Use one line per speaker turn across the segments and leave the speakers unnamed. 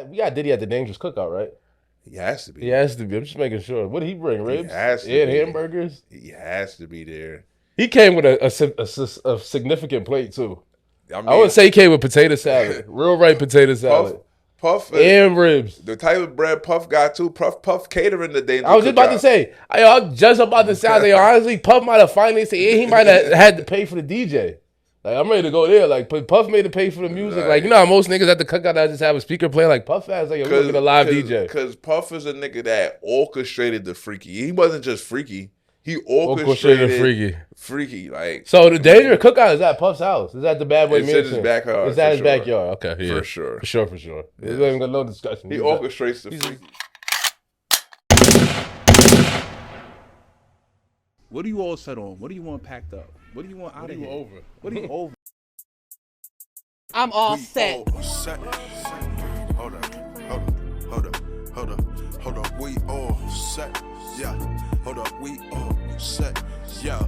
We got Diddy at the Dangerous Cookout, right?
He has to be.
He has to be. I'm just making sure. What did he bring? Ribs?
He has to
and
be.
hamburgers?
He has to be there.
He came with a significant plate, too.
I
I would
mean,
say he came with potato salad. Real right potato salad.
Puff,
and ribs.
The type of bread Puff got too. Puff catering the Dangerous
I was just about to say. I was just about to say. I was like, honestly, Puff might have financed it. And he might have had to pay for the DJ. Like, I'm ready to go there. Like, Puff made to pay for the music. Like, you know how most niggas at the cookout that just have a speaker playing? Like, Puff has like, we're gonna get a live DJ.
Because Puff is a nigga that orchestrated the freaky. He wasn't just freaky. He orchestrated freaky. Like,
so the Dangerous Cookout is at Puff's house. Is that the Bad Boy Mansion?
It's his backyard.
Is that his backyard? Okay, yeah.
For sure.
For sure. There's not even no discussion.
He orchestrates the freaky.
What do you all set on? What do you want packed up? What do you want out of here?
Over?
What do you over?
I'm all set.
Hold up. We all set. Yeah. Hold up. We all set. Yo,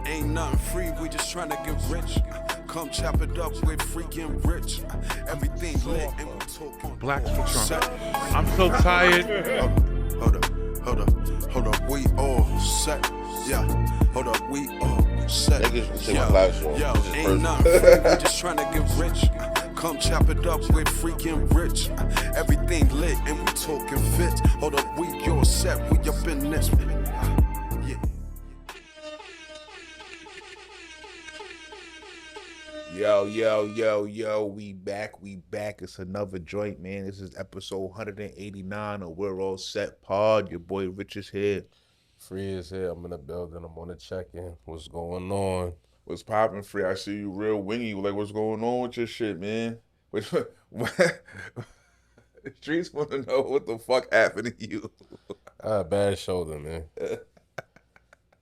ain't nothing free. We just trying to get rich. Come chop it up with freaking rich. Everything lit and we talking.
Blacks for Trump. I'm so tired.
Hold up. We all set. Yeah. Hold up. We all set. Yo, ain't nothing free. We just trying to get rich. Come chop it up with freaking rich. Everything lit and we talking fit. Hold up, we all set. We up in this. Yeah.
Yo, we back. It's another joint, man. This is episode 189 of We're All Set Pod. Your boy Rich is here.
Free is here. I'm in the building. I'm on the check-in. What's going on?
What's poppin', Free? I see you real wingy. Like, what's going on with your shit, man? Streets want to know what the fuck happened to you.
I had a bad shoulder, man.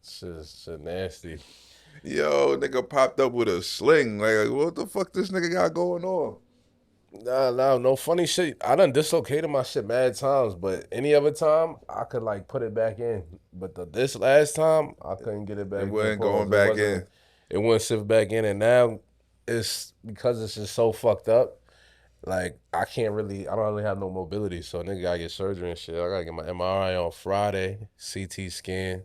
Shit nasty.
Yo, nigga popped up with a sling. Like, what the fuck this nigga got going on?
Nah, no funny shit. I done dislocated my shit mad times, but any other time, I could, like, put it back in. But this last time, I couldn't get it back in.
It wasn't going back in.
It wouldn't sit back in, and now it's because it's just so fucked up. Like, I don't really have no mobility, so nigga gotta get surgery and shit. I gotta get my MRI on Friday, CT scan.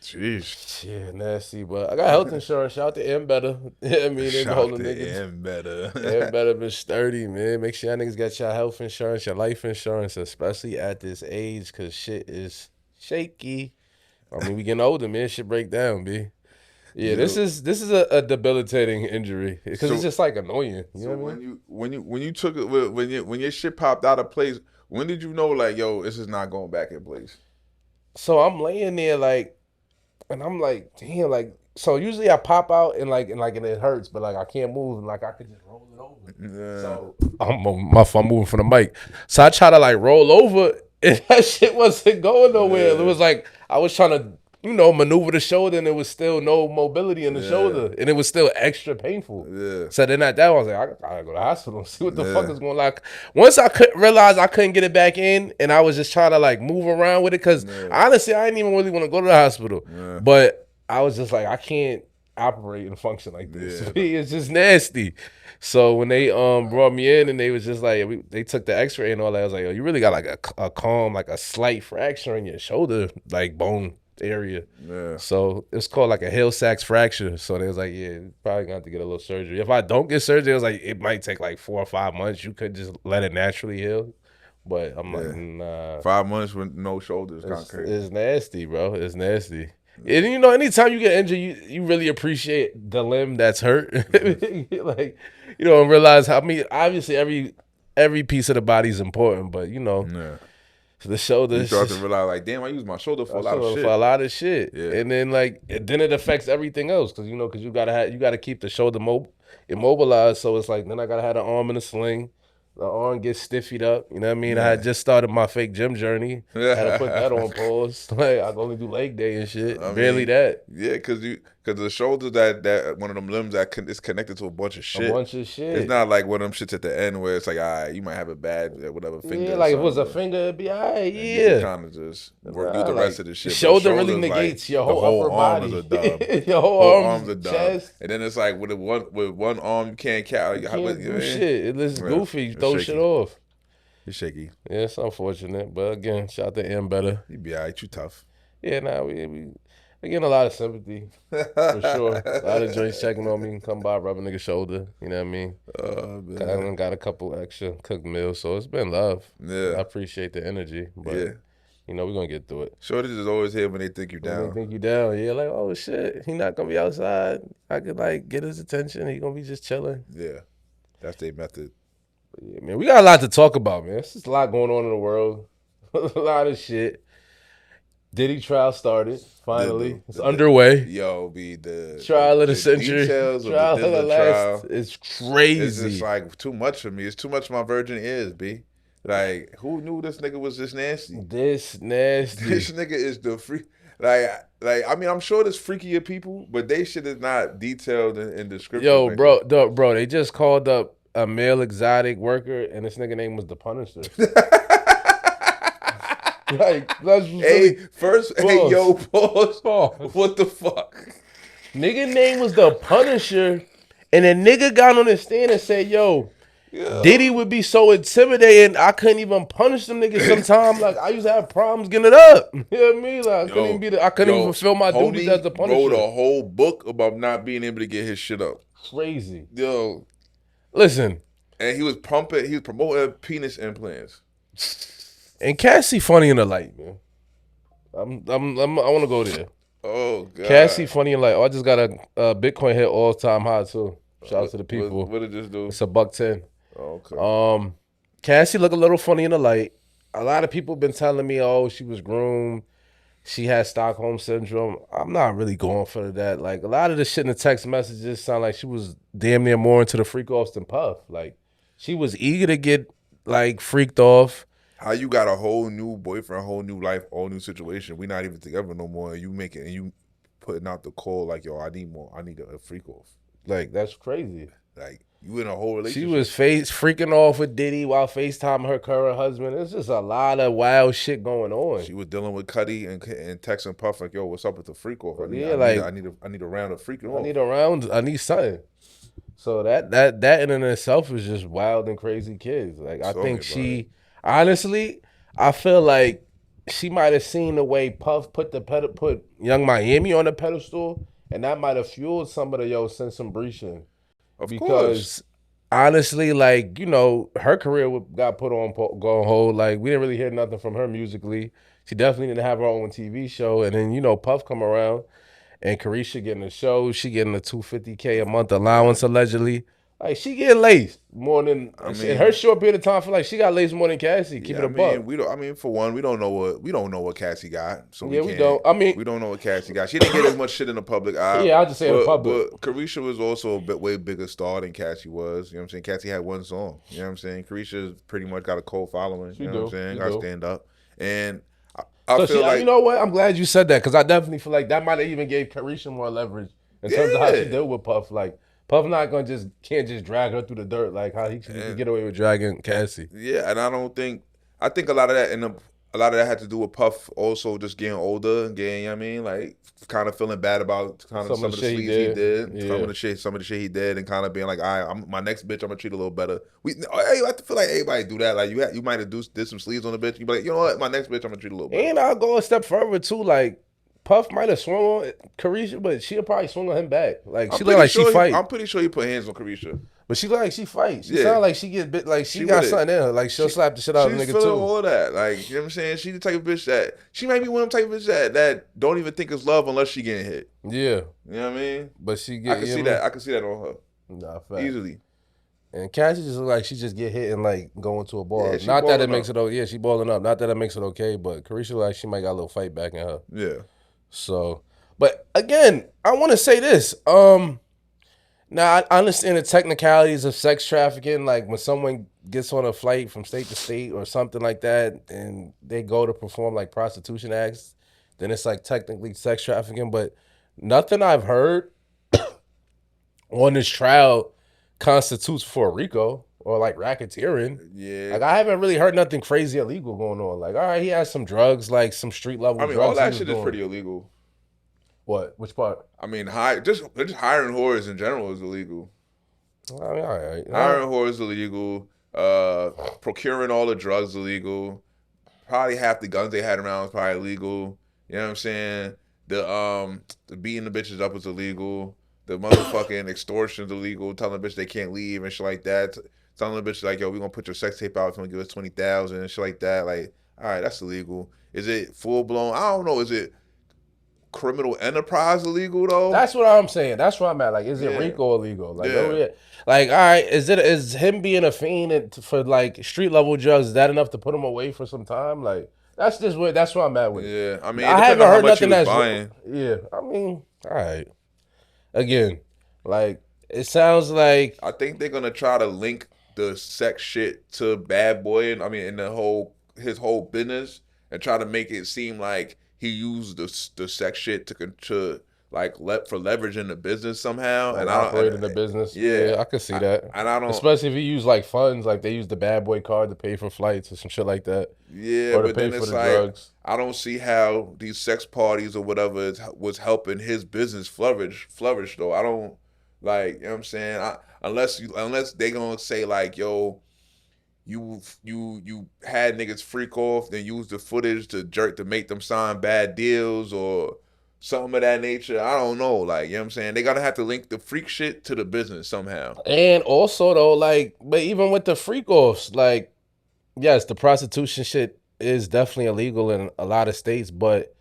Jeez.
Yeah, nasty, but I got health insurance. Shout out to M Better. I mean, they holding niggas.
M Better.
M Better been sturdy, man. Make sure y'all niggas got your health insurance, your life insurance, especially at this age, because shit is shaky. I mean, we getting older, man. Shit break down, B. Yeah, this is a debilitating injury because it's just like annoying. You know what I mean?
When you took it when your shit popped out of place, when did you know like, yo, this is not going back in place?
So I'm laying there like, and I'm like, damn, like, so usually I pop out and it hurts, but like I can't move and like I could just roll it over.
Yeah.
So I'm moving from the mic. So I try to like roll over and that shit wasn't going nowhere. Yeah. It was like I was trying to, maneuver the shoulder and there was still no mobility in the shoulder and it was still extra painful. Yeah. So then at that I was like, I gotta go to the hospital and see what the fuck is going on. Like, once I realize I couldn't get it back in and I was just trying to like move around with it because honestly, I didn't even really want to go to the hospital. Yeah. But I was just like, I can't operate and function like this. Yeah. It's just nasty. So when they brought me in and they was just like, they took the x-ray and all that, I was like, yo, you really got like a slight fracture in your shoulder, like bone area. Yeah. So it's called like a Hill-Sachs fracture. So they was like, yeah, you probably gonna have to get a little surgery. If I don't get surgery, it was like, it might take like 4 or 5 months. You could just let it naturally heal. But I'm like, nah.
5 months with no shoulders, kind of crazy.
It's nasty, bro. It's nasty. And anytime you get injured, you really appreciate the limb that's hurt. Like, and realize how, obviously every piece of the body is important, but the shoulder.
You start to realize, like, damn, I use my shoulder for a lot of shit.
Yeah. And then then it affects everything else because you gotta keep the shoulder immobilized. So it's like then I gotta have the arm in a sling. The arm gets stiffied up. You know what I mean? Yeah. I had just started my fake gym journey. I had to put that on pause. Like I can only do leg day and shit. Barely that.
Yeah, because the shoulder that one of them limbs that is connected to a bunch of shit. It's not like one of them shits at the end where it's like, all right, you might have a bad whatever finger.
Yeah, like if it was a finger, it'd be all right. Yeah.
You kind of just work through the rest of the shit.
Shoulder really negates your whole upper body.
Arm is a dub.
Your whole arm's a dub.
Chest. And then it's like with one arm you can't carry.
Shit, it looks goofy. You throw shit off.
He's shaky.
Yeah, it's unfortunate. But again, shout out to Am Better.
He be all right. You tough.
Yeah, we getting a lot of sympathy. For sure. A lot of joints checking on me, come by, rub a nigga's shoulder. You know what I mean? I got a couple extra cooked meals, so it's been love.
Yeah.
I appreciate the energy. But you know, we're gonna get through it.
Shorties is always here when they think you down.
When they think you down, yeah, like, oh shit, he not gonna be outside. I could like get his attention. He gonna be just chilling.
Yeah. That's their method.
But yeah, man, we got a lot to talk about, man. There's just a lot going on in the world. A lot of shit. Diddy trial started, finally. It's underway.
Yo, the
trial of the century.
Details
trial
of the trial.
It's crazy.
It's just like too much for me. It's too much for my virgin ears, B. Like, who knew this nigga was this nasty?
This nasty.
This nigga is the freak. Like, I mean, I'm sure there's freakier people, but they shit is not detailed in description.
Yo, bro, they just called up a male exotic worker, and this nigga name was the Punisher. Like,
pause. Hey, yo, pause. What the fuck?
Nigga name was the Punisher, and a nigga got on the stand and said, yo, Diddy would be so intimidating, I couldn't even punish them niggas sometimes. Like, I used to have problems getting it up. You know what I mean? Like, I couldn't even fulfill my duties as the Punisher.
Wrote a whole book about not being able to get his shit up.
Crazy.
Yo.
Listen.
And he was promoting penis implants.
And Cassie funny in the light, man. I want to go there.
Oh God.
Cassie funny in the light. Oh, I just got a Bitcoin hit all time high too. Shout out to the people.
What did this do?
It's $1.10.
Oh, okay.
Cassie look a little funny in the light. A lot of people been telling me, oh, she was groomed. She had Stockholm syndrome. I'm not really going for that. Like, a lot of the shit in the text messages sound like she was damn near more into the freak offs than Puff. Like, she was eager to get like freaked off.
How you got a whole new boyfriend, a whole new life, whole new situation. We not even together no more. And you putting out the call like, yo, I need more. I need a freak off.
Like, that's crazy.
Like, you in a whole relationship.
She was freaking off with Diddy while FaceTiming her current husband. It's just a lot of wild shit going on.
She was dealing with Cuddy and texting Puff like, yo, what's up with the freak off? I need a round of freaking off.
I need something. So that in itself is just wild and crazy kids. Like, I think she... Honestly, I feel like she might have seen the way Puff put Young Miami on the pedestal, and that might have fueled some of the sense and breaching. Because honestly, like, you know, her career got put on hold. Like, we didn't really hear nothing from her musically. She definitely didn't have her own TV show. And then, you know, Puff come around, and Carisha getting a show. She getting a $250K a month allowance allegedly. Like, she getting laced more than in her short period of time. I feel like she got laced more than Cassie. Keep it a buck.
For one, we don't know what Cassie got. So we
don't. I mean,
we don't know what Cassie got. She didn't get as much shit in the public eye.
Yeah, I just say in the public.
But Carisha was also a way bigger star than Cassie was. You know what I'm saying? Cassie had one song. You know what I'm saying? Carisha's pretty much got a cold following. You know what I'm saying? Got to stand up. And I feel like,
you know what? I'm glad you said that, because I definitely feel like that might have even gave Carisha more leverage in terms of how she dealt with Puff. Like, Puff can't just drag her through the dirt like how he can get away with dragging Cassie.
Yeah, and I think a lot of that had to do with Puff also just getting older and getting, you know what I mean, like kind of feeling bad about some of the sleaze he did, some of the shit he did, and kind of being like, all right, my next bitch I'm gonna treat a little better. I feel like everybody do that. Like you might have did some sleaze on the bitch. You be like, you know what, my next bitch I'm gonna treat a little better.
And I'll go a step further too, like, Puff might have swung on Carisha, but she'll probably swung on him back. Like, she look like she fight.
I'm pretty sure he put hands on Carisha.
But she look like she fight. She sound like she get bit, like she got something in her. Like, she'll slap the shit out of a nigga too.
She's feeling all that. Like, you know what I'm saying? She the type of bitch that, she might be one of them type of bitch that don't even think it's love unless she getting hit.
Yeah.
You know what I mean?
But she get,
I can see that on her.
Nah, fact.
Easily.
And Cassie just look like she just get hit and like go into a ball. Yeah, not that it makes it okay. Yeah, she balling up. Not that it makes it okay, but Carisha look like she might got a little fight back in her.
Yeah.
So, but again, I want to say this. Now, I understand the technicalities of sex trafficking, like when someone gets on a flight from state to state or something like that, and they go to perform like prostitution acts, then it's like technically sex trafficking. But nothing I've heard on this trial constitutes for RICO or like racketeering.
Yeah.
Like, I haven't really heard nothing crazy illegal going on. Like, all right, he has some drugs, like some street level drugs.
All that shit is pretty illegal.
What? Which part?
I mean, just hiring whores in general is illegal.
I mean, all right.
Hiring whores is illegal. Procuring all the drugs illegal. Probably half the guns they had around was probably illegal. You know what I'm saying? The beating the bitches up was illegal. The motherfucking extortion's illegal. Telling the bitch they can't leave and shit like that. Telling the bitch like, yo, we gonna put your sex tape out. It's gonna give us 20,000 and shit like that. Like, all right, that's illegal. Is it full blown? I don't know. Is it criminal enterprise illegal though?
That's what I'm saying. That's where I'm at. Like, is it RICO illegal? Like, like, all right, is him being a fiend for like street level drugs? Is that enough to put him away for some time? Like, that's just where I'm at with it.
Yeah, I mean,
I haven't heard nothing that's
buying.
Yeah, I mean, all right. Again, like, it sounds like
I think they're gonna try to link the sex shit to Bad Boy, and I mean, in his whole business, and try to make it seem like he used the sex shit to like for leverage in the business somehow,
and operate in the business. Yeah, I could see that.
And I don't,
especially if he used like funds, like they used the Bad Boy card to pay for flights or some shit like that.
Yeah,
or to
but
pay
then
for
it's
the
like
drugs.
I don't see how these sex parties or whatever was helping his business flourish though. I don't like, you know what I'm saying? Unless they gonna say like, yo, you had niggas freak off, then use the footage to make them sign bad deals or something of that nature. I don't know. Like, you know what I'm saying? They gotta have to link the freak shit to the business somehow.
And also though, like, but even with the freak offs, like, yes, the prostitution shit is definitely illegal in a lot of states, but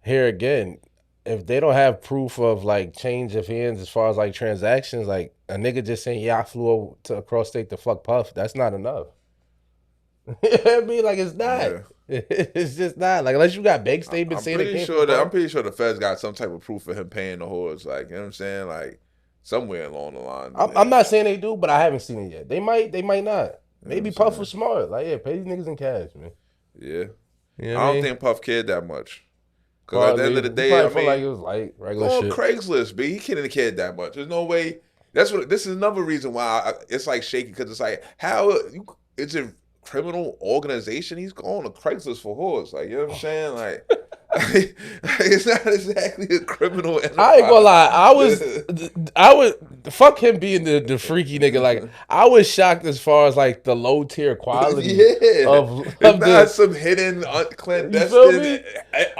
here again, if they don't have proof of like change of hands as far as like transactions, like a nigga just saying, yeah, I flew over to across state to fuck Puff, that's not enough. You know what I mean? Like, it's not. Yeah. It's just not. Like, unless you got bank statements saying
I'm pretty sure the feds got some type of proof of him paying the whores. Like, you know what I'm saying? Like, somewhere along the line.
I'm not saying they do, but I haven't seen it yet. They might not. Maybe Puff was smart. Like, yeah, pay these niggas in cash, man.
Yeah.
You know
I don't think Puff cared that much. Because at the end of the day, I mean,
like it was like regular
go
shit.
on Craigslist, B. He couldn't have cared that much. There's no way. This is another reason why it's like shaky, because it's like, it's a criminal organization. He's going to Craigslist for whores. Like, you know what I'm saying? Like, it's not exactly a criminal enterprise.
I ain't gonna lie. I would fuck him being the freaky nigga. Like, I was shocked as far as like the low tier quality of
not some hidden clandestine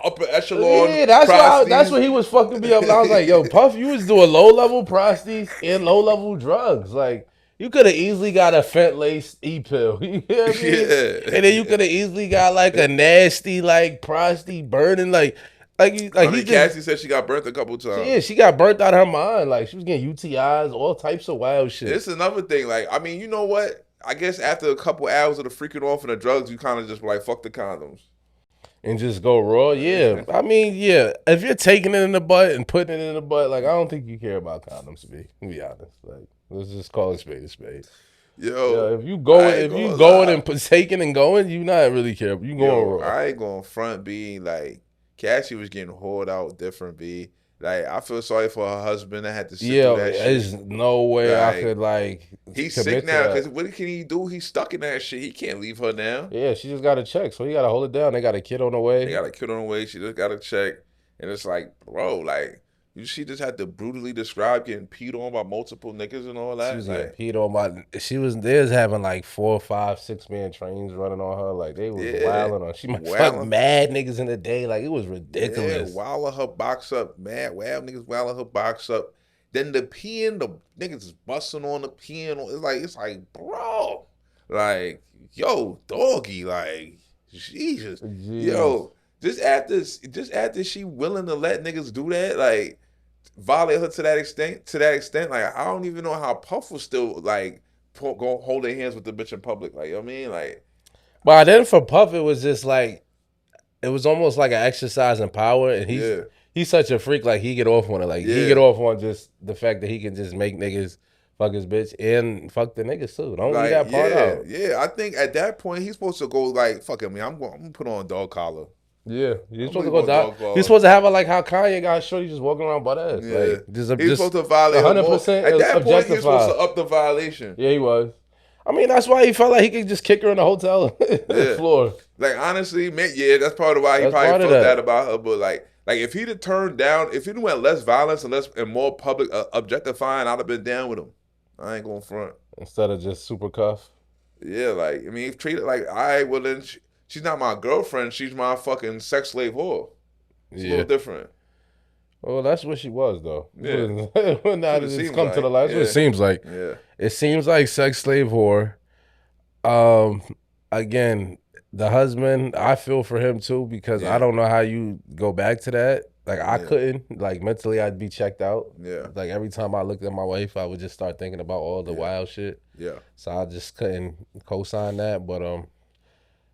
upper echelon.
Yeah, that's what he was fucking me up. I was like, yo, Puff, you was doing low level prosties and low level drugs. Like, you could have easily got a fent-laced E-pill. You know what I mean? Yeah. And then you could have easily got like a nasty like prosty burning like
Cassie said she got burnt a couple times.
Yeah, she got burnt out of her mind. Like, she was getting UTIs, all types of wild shit.
It's another thing. Like, I mean, you know what? I guess after a couple hours of the freaking off and the drugs, you kind of just like, fuck the condoms.
And just go raw? Yeah. I mean, yeah. If you're taking it in the butt and putting it in the butt, like, I don't think you care about condoms, to be honest. Like, let's just call it spade a spade.
Yo,
if you going and taking and going, you not really care. You going raw.
I ain't going front B. Like, Cassie was getting hauled out different B. Like, I feel sorry for her husband that had to sit through that shit.
There's no way I could like.
He's sick now because what can he do? He's stuck in that shit. He can't leave her now.
Yeah, she just got to check, so he got to hold it down. They got a kid on the way.
She just got to check, and it's like, bro, like. She just had to brutally describe getting peed on by multiple niggas and all that.
She was getting peed on by. They was having like 4, 5, 6 man trains running on her. Like, they was wilding on. She might fuck mad niggas in the day. Like, it was ridiculous.
Yeah, wilding her box up, mad wild niggas wilding her box up. Then the peeing, the niggas is busting on the peeing. It's like, bro, like, yo, doggy, like, Jesus. Yo, just after she willing to let niggas do that, like. Violate her to that extent, like, I don't even know how Puff was still like go hold their hands with the bitch in public, like, you know what I mean, like.
But then for Puff, it was just like, it was almost like an exercise in power, and he's such a freak, like, he get off on it, like he get off on just the fact that he can just make niggas fuck his bitch and fuck the niggas too. Don't leave that part out.
Yeah, I think at that point he's supposed to go like, fuck it, I'm gonna put on a dog collar.
Yeah, you're supposed to go down. You're supposed to have it like how Kanye got shorty just walking around butt ass.
Yeah,
like,
he's supposed to violate 100%. At that point, he was supposed to up the violation.
Yeah, he was. I mean, that's why he felt like he could just kick her in the hotel floor.
Like, honestly, man, yeah, that's part of why he probably felt that about her. But like if he'd have turned down, if he'd went less violence and more public objectifying, I'd have been down with him. I ain't going front.
Instead of just super cuff.
Yeah, like, I mean, treat it like, all right, well, then she's not my girlfriend. She's my fucking sex slave whore. It's a little different.
Well, that's what she was, though.
Yeah.
Now that it's come
like.
to the light, that's what it seems like.
Yeah.
It seems like sex slave whore. Again, the husband, I feel for him too, because I don't know how you go back to that. Like, I couldn't. Like, mentally, I'd be checked out.
Yeah.
Like, every time I looked at my wife, I would just start thinking about all the wild shit.
Yeah.
So I just couldn't co-sign that. But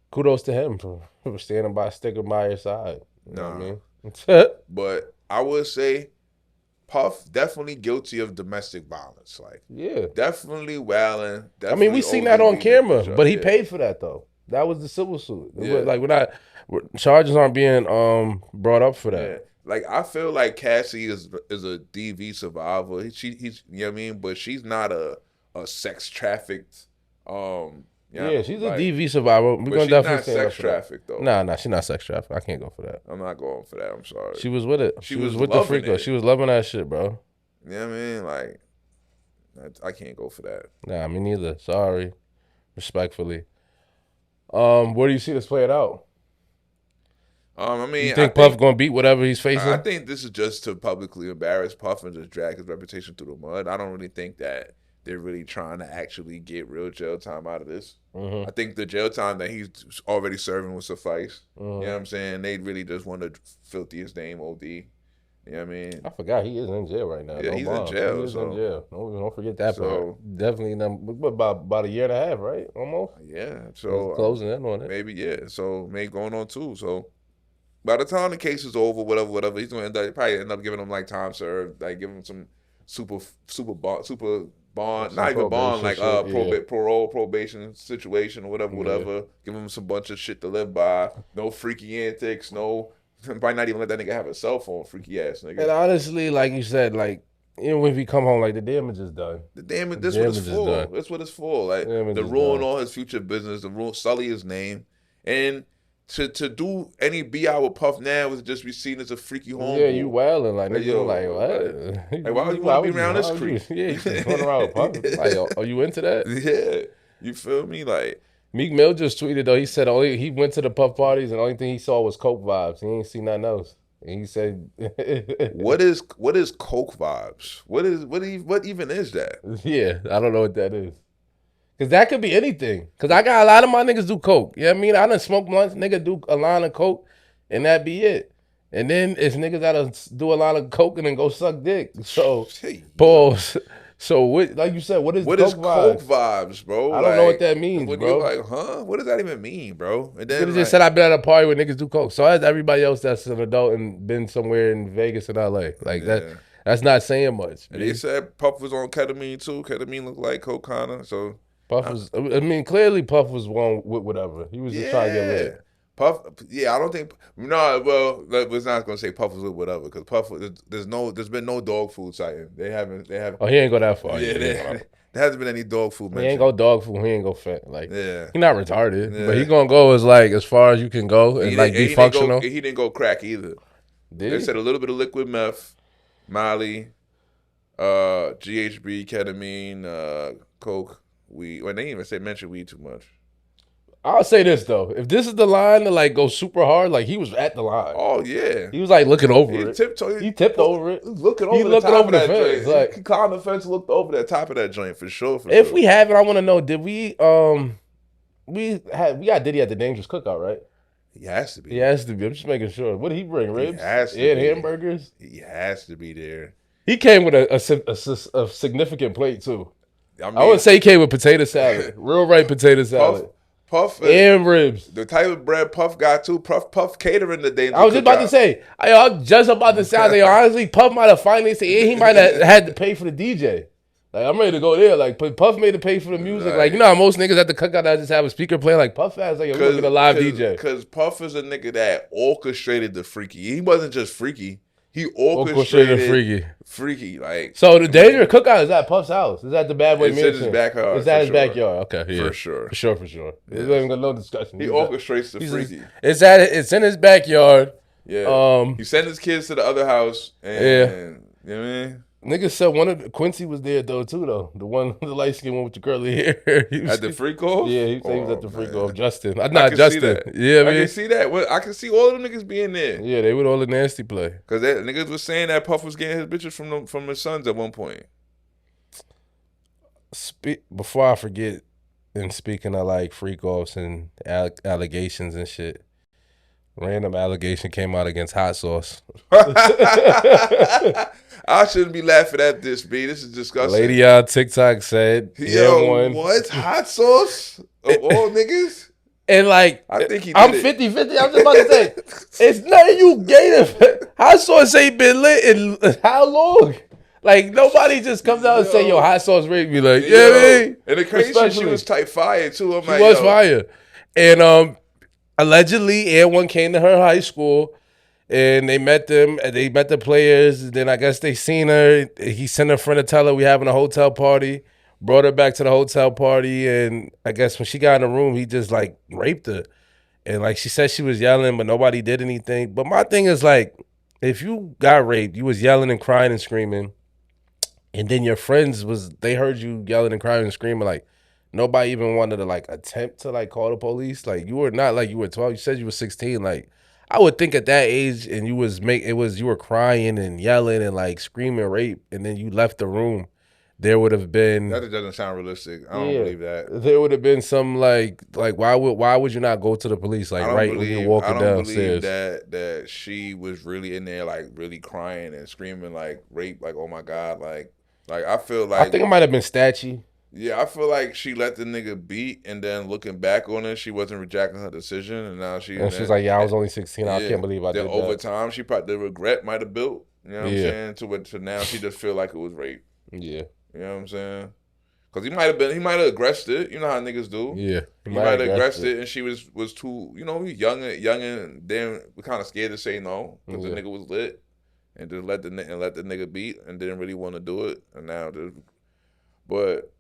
kudos to him for sticking by your side. You know what I mean?
But I would say Puff definitely guilty of domestic violence. Like, definitely wilding.
I mean, we seen that on camera, but he paid for that though. That was the civil suit. Like, charges aren't being brought up for that.
Yeah. Like, I feel like Cassie is a DV survivor. He's you know what I mean, but she's not a sex trafficked.
She's a DV survivor. We're gonna definitely say
sex trafficked though.
Nah, she's not sex trafficked. I can't go for that.
I'm not going for that. I'm sorry.
She was with it.
She
was with the freak though. She was loving that shit, bro.
You know what I mean? Like, I can't go for that.
Nah, me neither. Sorry, respectfully. Where do you see this playing out?
I mean,
you think Puff gonna beat whatever he's facing?
I think this is just to publicly embarrass Puff and just drag his reputation through the mud. I don't really think that they're really trying to actually get real jail time out of this. I think the jail time that he's already serving will suffice. You know what I'm saying? They really just want to filthy his name OD. You know what I mean?
I forgot he is in jail right now.
Yeah, he's in jail.
He's in jail. Don't forget that part. Definitely about a year and a half, right? Almost.
Yeah. So
closing in on it.
Maybe So maybe going on 2. So by the time the case is over, whatever, he's gonna probably end up giving him like time served, like giving him some super bond, not even bond, like parole, probation situation or whatever. Give him some bunch of shit to live by. No freaky antics. No, probably not even let that nigga have a cell phone. Freaky ass nigga.
And honestly, like you said, like, even when he come home, like, the damage is done.
This what it's for. That's what it's for. Like, to ruin all his future business, to sully his name, and to do any BI with Puff now is just be seen as a freaky homeboy.
Yeah, you wilding. Like, nigga, like, what?
Like, why would you want to be around this creep?
Yeah, you just run around with Puff. Like, are you into that?
Yeah. You feel me? Like,
Meek Mill just tweeted, though, he said he went to the Puff parties and the only thing he saw was Coke vibes. He ain't seen nothing else. And he said,
what is Coke vibes? What even is that?
Yeah, I don't know what that is. Because that could be anything. Because I got a lot of my niggas do Coke. You know what I mean? I done smoke blunts, nigga do a line of Coke, and that be it. And then it's niggas that do a lot of Coke and then go suck dick. So, pause. So, like you said, what is Coke
vibes, bro?
I don't know what that means, bro.
You're like, huh? What does that even mean, bro? And then
just said I've been at a party where niggas do Coke. So has everybody else that's an adult and been somewhere in Vegas and LA. Like, that's not saying much.
And they said Puff was on ketamine, too. Ketamine looked like Coke, kinda, so...
Puff was, I mean, clearly Puff was one with whatever. He was just trying to get lit.
Puff, I don't think, well, we're not going to say Puff was with whatever, because Puff, there's been no dog food sighting. They haven't. Oh,
he ain't go that far.
Yeah, there hasn't been any dog food mentioned.
He ain't go dog food, he ain't go fat. Like, he not retarded, but he going to go as far as you can go and like be functional.
He didn't go crack either. They said a little bit of liquid meth, Molly, GHB, ketamine, Coke. Weed. Well, they didn't even mention weed too much.
I'll say this though: if this is the line to like go super hard, like he was at the line.
Oh yeah,
he was like looking over it. He tipped over it.
Looking over the fence. Like, he climbed the fence, looked over the top of that joint for sure.
If we have it, I want to know: did we got Diddy at the Dangerous Cookout, right?
He has to be.
He has to be. I'm just making sure. What did he bring? Ribs?
He has to
and hamburgers.
He has to be there.
He came with a significant plate too.
I
would say he came with potato salad, real right potato salad,
Puff
and ribs.
The type of bread Puff got too. Puff catering the day.
I was just about to say. I was just about to say. Honestly, Puff might have financed it, and he might have had to pay for the DJ. Like, I'm ready to go there. Like, Puff made to pay for the music. Like, you know how most niggas at the cookout that just have a speaker playing. Like, Puff has like a live DJ.
Because Puff is a nigga that orchestrated the freaky. He wasn't just freaky. He orchestrated freaky. Like,
so the Dangerous Cookout is at Puff's house. Is that the Bad Boy Mansion?
It's in his backyard.
It's at his backyard. Okay, yeah.
For sure.
For sure. There's not even no discussion.
He orchestrates the freaky.
It's in his backyard.
Yeah. He sent his kids to the other house. And, you know what I mean?
Niggas said one of Quincy was there though too though. The light skinned one with the curly hair.
At the freak off?
Yeah, he said he was at the freak off. Justin.
I
Not
can
Justin.
See that.
Yeah,
I can see that. Well, I can see all of them niggas being there.
Yeah, they would all the nasty play.
Cause that niggas was saying that Puff was getting his bitches from his sons at one point.
Before I forget, and speaking of like freak offs and allegations and shit, random allegation came out against Hot Sauce.
I shouldn't be laughing at this, B. This is disgusting.
Lady on TikTok said,
yo, what? Hot Sauce? Of all niggas?
And like,
I think
I'm 50-50. I was just about to say, it's nothing you gated. Hot Sauce ain't been lit in how long? Like, nobody just comes out and say, yo, Hot Sauce raped me. Like, yeah, man.
And the crazy shit, she was type fire, too. I'm
she was fire. And allegedly, Air1 came to her high school, and they met them. They met the players. Then I guess they seen her. He sent a friend to tell her we having a hotel party. Brought her back to the hotel party, and I guess when she got in the room, he just, like, raped her. And, like, she said she was yelling, but nobody did anything. But my thing is, like, if you got raped, you was yelling and crying and screaming, and then your friends they heard you yelling and crying and screaming, like, nobody even wanted to, like, attempt to, like, call the police. Like, you were not like you were 12. You said you were 16. Like, I would think at that age, and you were crying and yelling and, like, screaming rape, and then you left the room. There would have been
that doesn't sound realistic. I don't believe that.
There would have been some like why would you not go to the police when you're walking downstairs?
I don't believe that she was really in there like really crying and screaming like rape, like oh my God, like I feel like
I think it might have been statchy.
Yeah, I feel like she let the nigga beat, and then looking back on it, she wasn't rejecting her decision, and now she's
like, yeah, I was only 16. I can't believe I did that.
Over time, she probably the regret might have built. You know what I'm saying? To now she just feel like it was rape.
Yeah.
You know what I'm saying? Because he might have aggressed it. You know how niggas do.
Yeah.
He might have aggressed it, and she was too, young and then kind of scared to say no because the nigga was lit, and just let the nigga beat and didn't really want to do it, and now but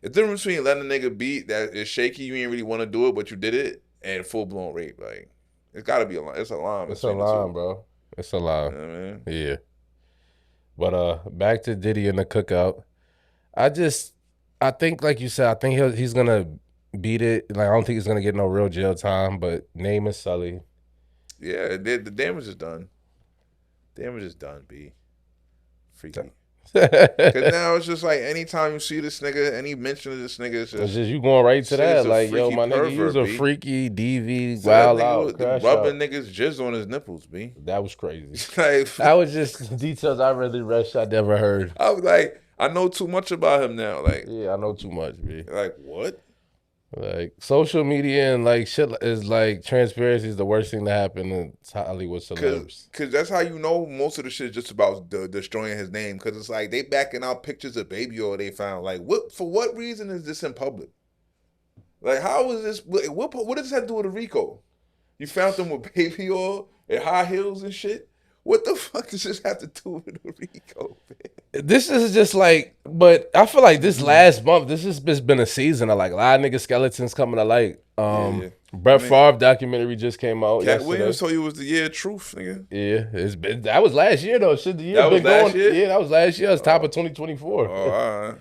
the difference between letting a nigga beat that is shaky, you ain't really want to do it, but you did it, and full blown rape, like it's got to be a line. It's a line.
It's a line, bro. It's a line.
You know what I mean?
Yeah. But back to Diddy and the cookout. I think, like you said, I think he's going to beat it. Like, I don't think he's going to get no real jail time, but name is Sully.
Yeah, the damage is done. Damage is done, B. Freaky. Because now it's just like, anytime you see this nigga, any mention of this nigga, it's just
you going right to that. Like, yo, my nigga, you was a freaky, DV, wild out,
rubbing niggas jizz on his nipples, B.
That was crazy.
Like,
that was just details I really rushed. I never heard.
I was like, I know too much about him now. Like,
yeah, I know too much, B.
Like, what?
Like, social media and like shit is like, transparency is the worst thing to happen in Hollywood celebs.
Cause that's how you know most of the shit is just about destroying his name. Cause it's like they backing out pictures of Baby Oil they found. Like, for what reason is this in public? Like, how is this? What does this have to do with a RICO? You found them with Baby Oil and high heels and shit. What the fuck does this have to do with a RICO, man?
This is just like, but I feel like this last month, this has just been a season of like a lot of nigga skeletons coming to light. Brett Favre documentary just came out.
Cat Williams told you it was the year of truth, nigga.
Yeah, that was last year though. Shit, the year
that was last year?
Yeah, that was last year. It was top of 2024.
Oh, all right.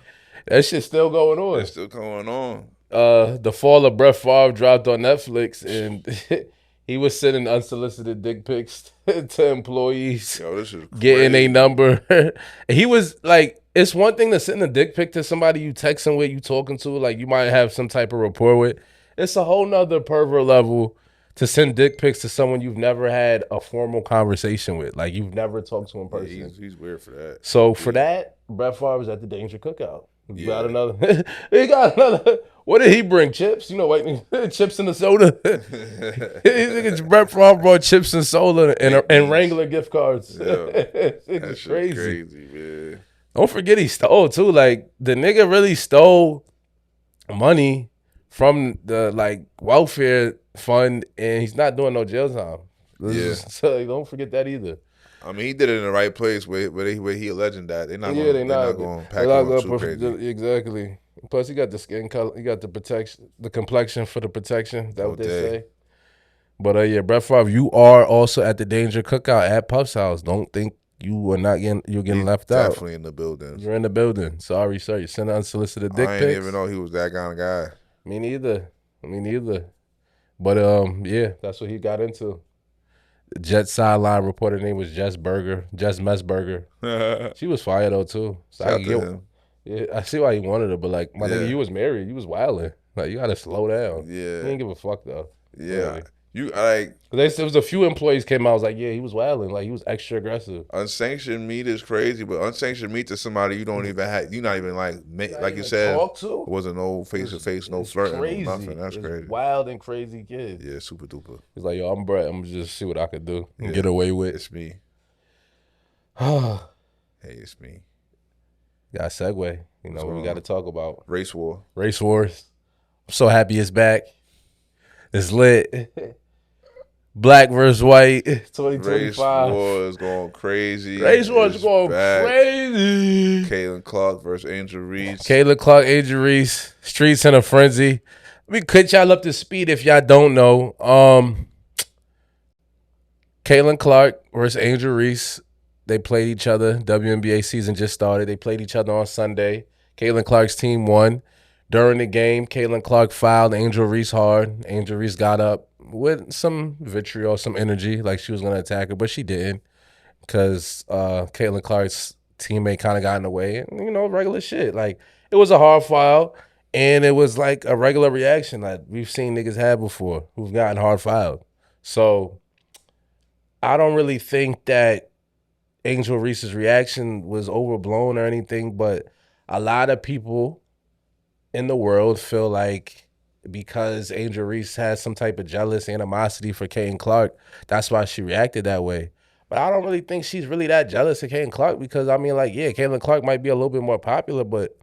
That shit's still going on.
It's still going on.
The Fall of Brett Favre dropped on Netflix, and he was sending unsolicited dick pics to employees.
Yo, this is crazy.
Getting a number. He was like, it's one thing to send a dick pic to somebody you texting with, you talking to, like you might have some type of rapport with. It's a whole nother pervert level to send dick pics to someone you've never had a formal conversation with. Like, you've never talked to in person.
Yeah, he's weird for that.
So for that, Brett Favre was at the Danger Cookout. He got another. What did he bring? Chips? Chips and the soda. Brett Favre brought chips and soda and Wrangler gift cards.
Yeah.
It's crazy,
man.
Don't forget he stole too. Like, the nigga really stole money from the like welfare fund, and he's not doing no jail time. So don't forget that either.
I mean, he did it in the right place where he alleging that. They're not going to pack him too crazy.
Exactly. Plus, he got the skin color, he got the protection, the complexion for the protection. That's what they say. But yeah, Brett Favre, you are also at the Danger Cookout at Puff's house. Don't think you are not getting. You're getting left
definitely
out.
In the building.
You're in the building. Sorry, sir. You sent unsolicited dick pics.
I didn't even know he was that kind of guy.
Me neither. But yeah, that's what he got into. The Jet sideline reporter name was Jess Messberger. She was fire though too. So
Shout to him.
Yeah, I see why he wanted her, but like my nigga, you was married, you was wilding. Like you gotta slow down.
Yeah,
he didn't give a fuck though.
Yeah,
really.
You like.
There was a few employees came out. I was like, yeah, he was wilding. Like he was extra aggressive.
Unsanctioned meet is crazy, but unsanctioned meet to somebody you don't even have. You're not even like you said.
Talk to.
It wasn't no face to face, no flirting, no nothing. That's crazy.
Wild and crazy kid.
Yeah, super duper.
He's like, yo, I'm Brett. I'm gonna just see what I could do and get away with.
It's me. Hey, it's me.
Got a segue. You know what we got to talk about?
Race war.
Race wars. I'm so happy it's back. It's lit. Black versus white. 2025.
Race war is going crazy.
Race war is going crazy.
Caitlin Clark versus Angel Reese.
Caitlin Clark, Angel Reese. Streets in a frenzy. Let me cut y'all up to speed if y'all don't know. Caitlin Clark versus Angel Reese. They played each other. WNBA season just started. They played each other on Sunday. Caitlin Clark's team won. During the game, Caitlin Clark fouled Angel Reese hard. Angel Reese got up with some vitriol, some energy, like she was going to attack her, but she didn't because Caitlin Clark's teammate kind of got in the way. And, you know, regular shit. Like, it was a hard foul, and it was like a regular reaction that we've seen niggas have before who've gotten hard fouled. So I don't really think that Angel Reese's reaction was overblown or anything, but a lot of people in the world feel like because Angel Reese has some type of jealous animosity for Caitlin Clark, that's why she reacted that way. But I don't really think she's really that jealous of Caitlin Clark because, I mean, like, yeah, Caitlin Clark might be a little bit more popular, but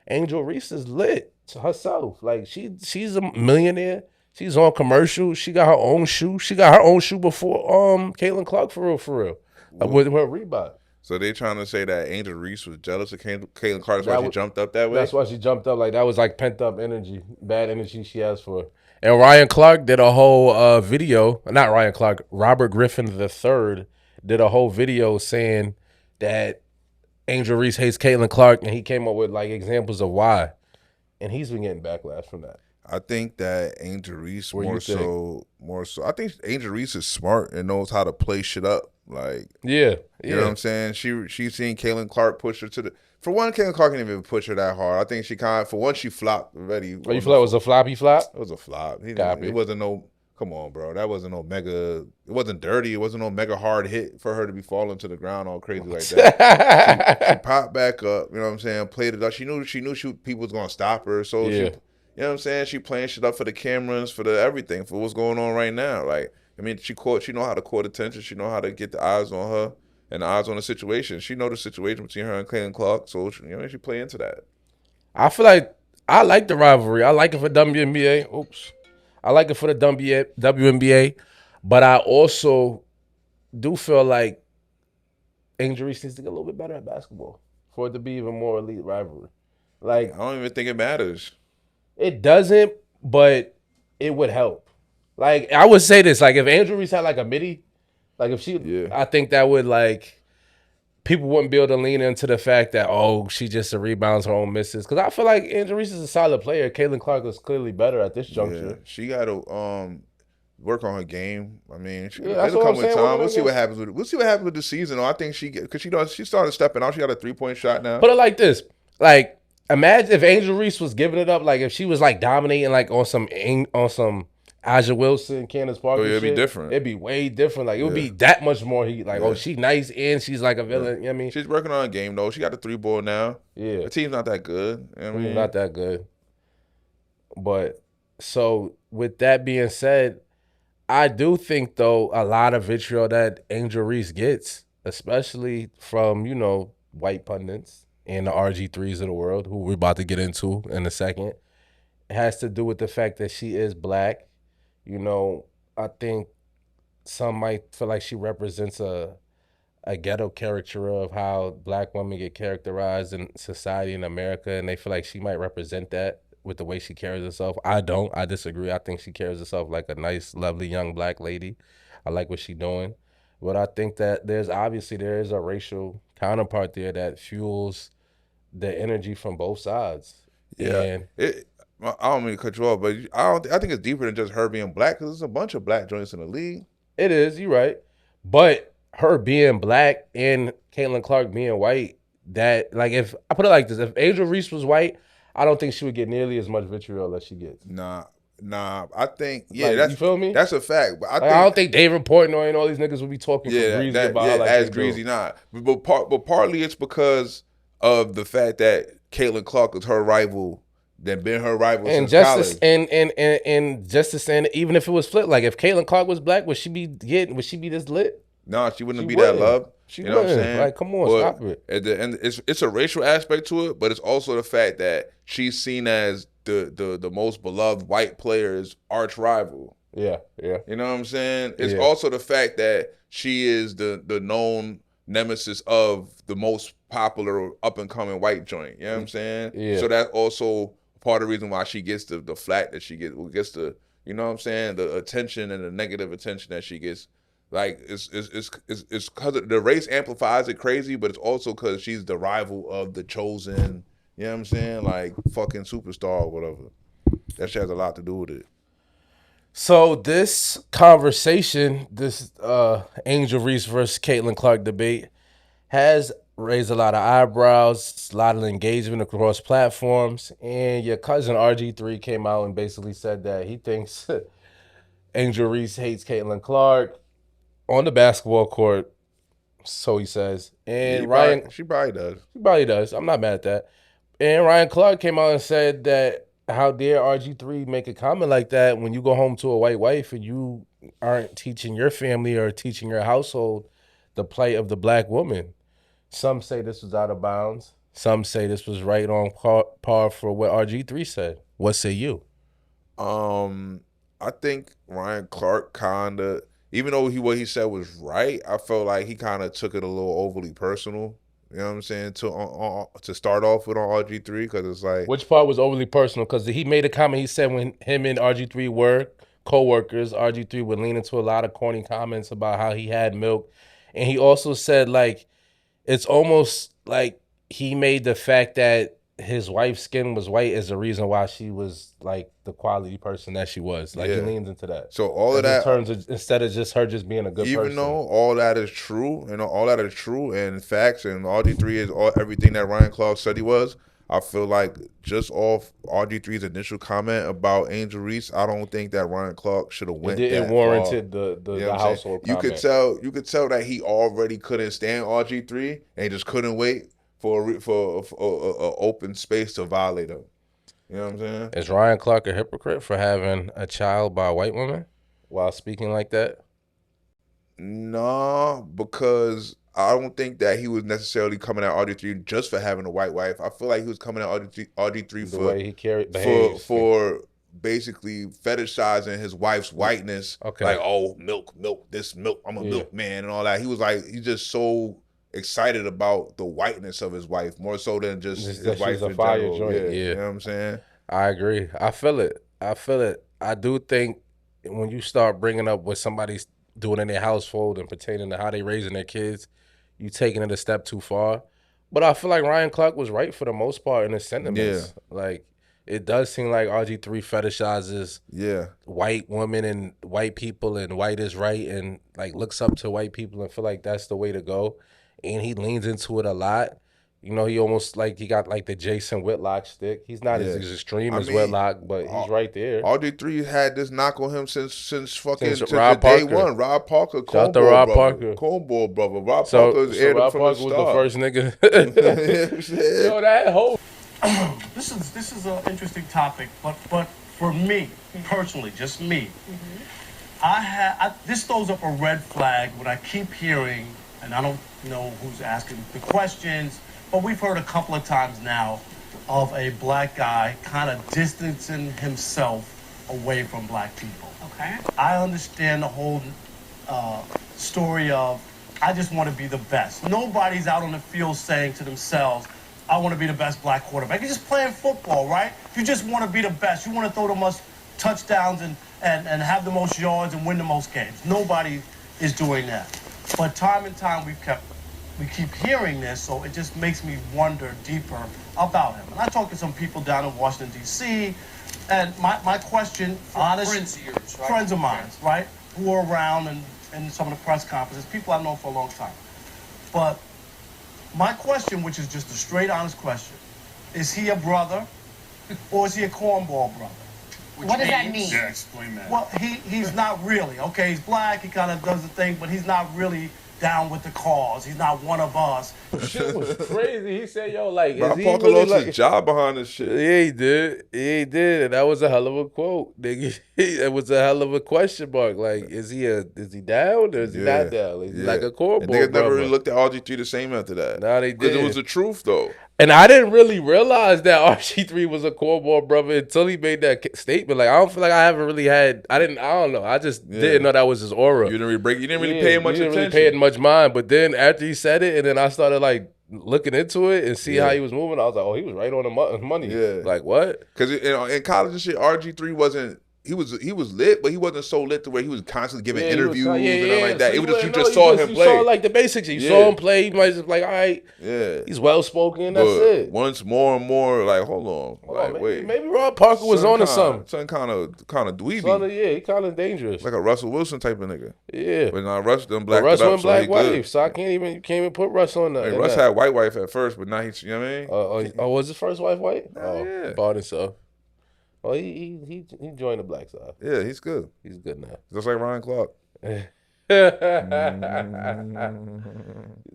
Angel Reese is lit herself. Like, she's a millionaire. She's on commercial. She got her own shoe. She got her own shoe before Caitlin Clark, for real. With her Reebok.
So they trying to say that Angel Reese was jealous of Caitlin Clark, that's why she jumped up that way?
That's why she jumped up. Like, that was like pent-up energy, bad energy she has for her. And Ryan Clark did a whole video. Not Ryan Clark. Robert Griffin III did a whole video saying that Angel Reese hates Caitlin Clark, and he came up with, like, examples of why. And he's been getting backlash from that.
I think that Angel Reese more so. I think Angel Reese is smart and knows how to play shit up. Like,
you
know what I'm saying? She seen Caitlin Clark push her to the. For one, Caitlin Clark didn't even push her that hard. I think she for once she flopped already.
Oh, you feel like it was a floppy flop?
It was a flop. It wasn't no. Come on, bro. That wasn't no mega. It wasn't dirty. It wasn't no mega hard hit for her to be falling to the ground all crazy like that. she popped back up. You know what I'm saying? Played it up. She knew people was gonna stop her. So she, you know what I'm saying? She playing shit up for the cameras, for the everything, for what's going on right now. Like, I mean, she know how to court attention. She know how to get the eyes on her and the eyes on the situation. She know the situation between her and Caitlin Clark, so she play into that.
I feel like I like the rivalry. I like it for WNBA. Oops. I like it for the WNBA, but I also do feel like Angel Reese needs to get a little bit better at basketball for it to be even more elite rivalry. Like,
I don't even think it matters.
It doesn't, but it would help. Like, I would say this, like, if Angel Reese had like a midi, like if she, I think that would, like, people wouldn't be able to lean into the fact that, oh, she just rebounds her own misses. Because I feel like Angel Reese is a solid player. Caitlin Clark is clearly better at this juncture.
Yeah, she got to work on her game. I mean, it'll come with time. We'll see what happens with the season. Though. I think because she started stepping out. She got a 3-point shot now.
Put it like this, like, imagine if Angel Reese was giving it up, like if she was like dominating, like on some Aja Wilson, Candace Parker.
It'd be different.
It'd be way different. Like, it would be that much more heat. Like, oh, she nice and she's like a villain. You know what I mean?
She's working on a game, though. She got the 3-ball now.
Yeah.
The team's not that good. You know what I mean?
Not that good. But, so, with that being said, I do think, though, a lot of vitriol that Angel Reese gets, especially from, white pundits and the RG3s of the world, who we're about to get into in a second, has to do with the fact that she is black. I think some might feel like she represents a ghetto caricature of how black women get characterized in society in America, and they feel like she might represent that with the way she carries herself. I don't. I disagree. I think she carries herself like a nice, lovely young black lady. I like what she's doing. But I think that there is a racial counterpart there that fuels the energy from both sides.
Yeah,
And
I don't mean to cut you off, but I think it's deeper than just her being black, because there's a bunch of black joints in the league.
it is, you're right. But her being black and Caitlin Clark being white, that, like, if I put it like this, if Angel Reese was white, I don't think she would get nearly as much vitriol as she gets.
Nah, I think
you feel me?
That's a fact. But
I don't think David Portnoy and all these niggas would be talking for Greasy about her like
as
they
Greasy
do.
not. But partly it's because of the fact that Caitlin Clark is her rival, then been her rival
and
since
justice
college.
and justice, and even if it was flipped, like if Caitlin Clark was black, would she be this lit?
No, she wouldn't be
wouldn't.
that loved.
She
you know
wouldn't.
what I'm saying?
Like, come on,
but
stop it.
At the end, it's a racial aspect to it, but it's also the fact that she's seen as the most beloved white player's arch rival.
Yeah.
You know what I'm saying? It's also the fact that she is the known nemesis of the most popular up and coming white joint. You know what I'm saying?
Yeah.
So that's also part of the reason why she gets the flack that she gets the, you know what I'm saying, the attention and the negative attention that she gets. Like it's because the race amplifies it crazy, but it's also because she's the rival of the chosen. You know what I'm saying? Like fucking superstar or whatever. That shit has a lot to do with it.
So this conversation, this Angel Reese versus Caitlin Clark debate, has raised a lot of eyebrows, a lot of engagement across platforms, and your cousin RG3 came out and basically said that he thinks Angel Reese hates Caitlin Clark on the basketball court, so he says. And
She probably does.
She probably does. I'm not mad at that. And Ryan Clark came out and said that how dare RG3 make a comment like that when you go home to a white wife and you aren't teaching your family or teaching your household the plight of the black woman. Some say this was out of bounds. Some say this was right on par for what RG3 said. What say you?
I think Ryan Clark kind of, even though what he said was right, I felt like he kind of took it a little overly personal. You know what I'm saying? To start off with on RG3, because it's like,
which part was overly personal? Because he made a comment. He said when him and RG3 were co-workers, RG3 would lean into a lot of corny comments about how he had milk, and he also said like it's almost like he made the fact that his wife's skin was white is the reason why she was like the quality person that she was. Like he leans into that.
So all of that
instead of just her just being a good person.
Even though all that is true, all that is true and facts, and RG3 is everything that Ryan Clark said he was, I feel like just off RG3's initial comment about Angel Reese, I don't think that Ryan Clark should have went that far.
It warranted the household comment.
You could tell that he already couldn't stand RG3 and he just couldn't wait for a open space to violate him. You know what I'm saying?
Is Ryan Clark a hypocrite for having a child by a white woman while speaking like that?
No, because I don't think that he was necessarily coming at RG3 just for having a white wife. I feel like he was coming at RG3
for the way he behaves.
for basically fetishizing his wife's whiteness. Okay. Like, oh, milk, this milk, I'm a milkman and all that. He was like, he's just so excited about the whiteness of his wife, more so than just his wife in general. Yeah. You know what I'm saying?
I agree. I feel it. I do think when you start bringing up what somebody's doing in their household and pertaining to how they raising their kids, you taking it a step too far. But I feel like Ryan Clark was right for the most part in his sentiments. Yeah. Like, it does seem like RG3 fetishizes white women and white people and white is right and like looks up to white people and feel like that's the way to go. And he leans into it a lot. You know, he almost like he got like the Jason Whitlock stick. He's not as extreme as Whitlock, but he's right there.
RG3 had this knock on him since
Rob Parker.
Day one. Rob Parker,
Cornball brother.
Rob Parker aired him from
Parker
the
was
start.
the first nigga. Yo, that whole.
This is an interesting topic, but for me personally, just me, this throws up a red flag when I keep hearing, and I don't know who's asking the questions, but we've heard a couple of times now of a black guy kind of distancing himself away from black people. Okay. I understand the whole story of I just want to be the best. Nobody's out on the field saying to themselves, I want to be the best black quarterback. You're just playing football, right? You just want to be the best. You want to throw the most touchdowns and have the most yards and win the most games. Nobody is doing that. But time and time we keep hearing this, so it just makes me wonder deeper about him. And I talked to some people down in Washington, D.C., and my question, honest friends of yours, right? Friends of mine, right, who are around and in some of the press conferences, people I've known for a long time. But my question, which is just a straight, honest question, is he a brother or is he a cornball brother?
What does that mean?
Yeah, explain that.
Well, he's not really. Okay, he's black, he kind of does the thing, but he's not really down with the cause. He's not one of us.
Shit was crazy. He said, yo, like,
Bro,
is he
Parker
really
lost
like...
his job behind this shit.
Yeah, he did. Yeah, he did. And that was a hell of a quote, nigga. It was a hell of a question mark. Like, is he down or is he not down? Is he like a cornball brother?
Niggas never really looked at RG3 the same after that.
Nah, they did.
Because it was the truth, though.
And I didn't really realize that RG3 was a cornball brother until he made that statement. Like, I don't feel like I haven't really had... I don't know. I just didn't know that was his aura.
You didn't really pay much attention.
You didn't really pay it much mind. But then after he said it, and then I started, like, looking into it and see how he was moving, I was like, oh, he was right on the money.
Yeah.
Like, what?
Because in college and shit, RG3 wasn't... He was lit, but he wasn't so lit to where he was constantly giving interviews and everything like that.
So
it was just you just saw him play.
You saw like the basics. You saw him play. You might just like, all right, he's well spoken. That's it.
Once more and more, like, hold on,
maybe Rob Parker was on to something.
Something kind of dweeby.
He kind of dangerous.
Like a Russell Wilson type of nigga.
Yeah,
but now Russ done blacked
Russ
it up.
went black wife, so you can't even put Russ on that.
Russ had white wife at first, but now he's, you know what I mean?
Was his first wife white?
Yeah.
Bought himself. Oh, he joined the black side.
Yeah, he's good.
He's good now.
Just like Ryan Clark.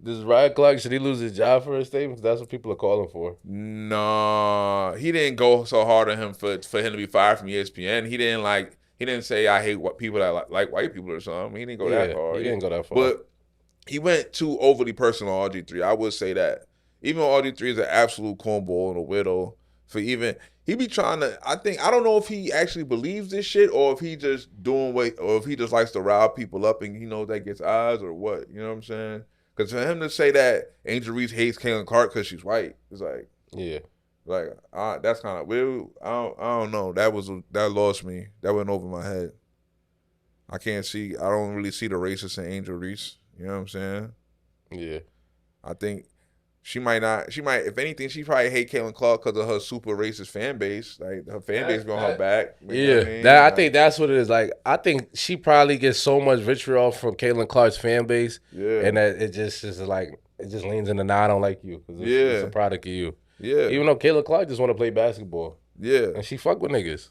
Does Ryan Clark, should he lose his job for his statements? That's what people are calling for.
No, he didn't go so hard on him for him to be fired from ESPN. He didn't say I hate people that like white people or something. He didn't go that far.
He didn't go that far.
But he went too overly personal on RG3. I would say that. Even though RG3 is an absolute cornball and a widow, he be trying to, I don't know if he actually believes this shit or if he just or if he just likes to rile people up and he knows that gets eyes or what, you know what I'm saying? Because for him to say that Angel Reese hates Caitlin Clark because she's white, it's like, like, that's kind of weird. I don't know. That lost me. That went over my head. I don't really see the racist in Angel Reese, you know what I'm saying?
Yeah.
I think she might, if anything, she probably hate Caitlin Clark because of her super racist fan base. Like, her fan base be on her back.
I think that's what it is. Like, I think she probably gets so much vitriol from Caitlin Clark's fan base. Yeah. And that it just is like, it just leans into, nah, I don't like you. Cause it's a product of you. Yeah. Even though Caitlin Clark just want to play basketball. Yeah. And she fuck with niggas.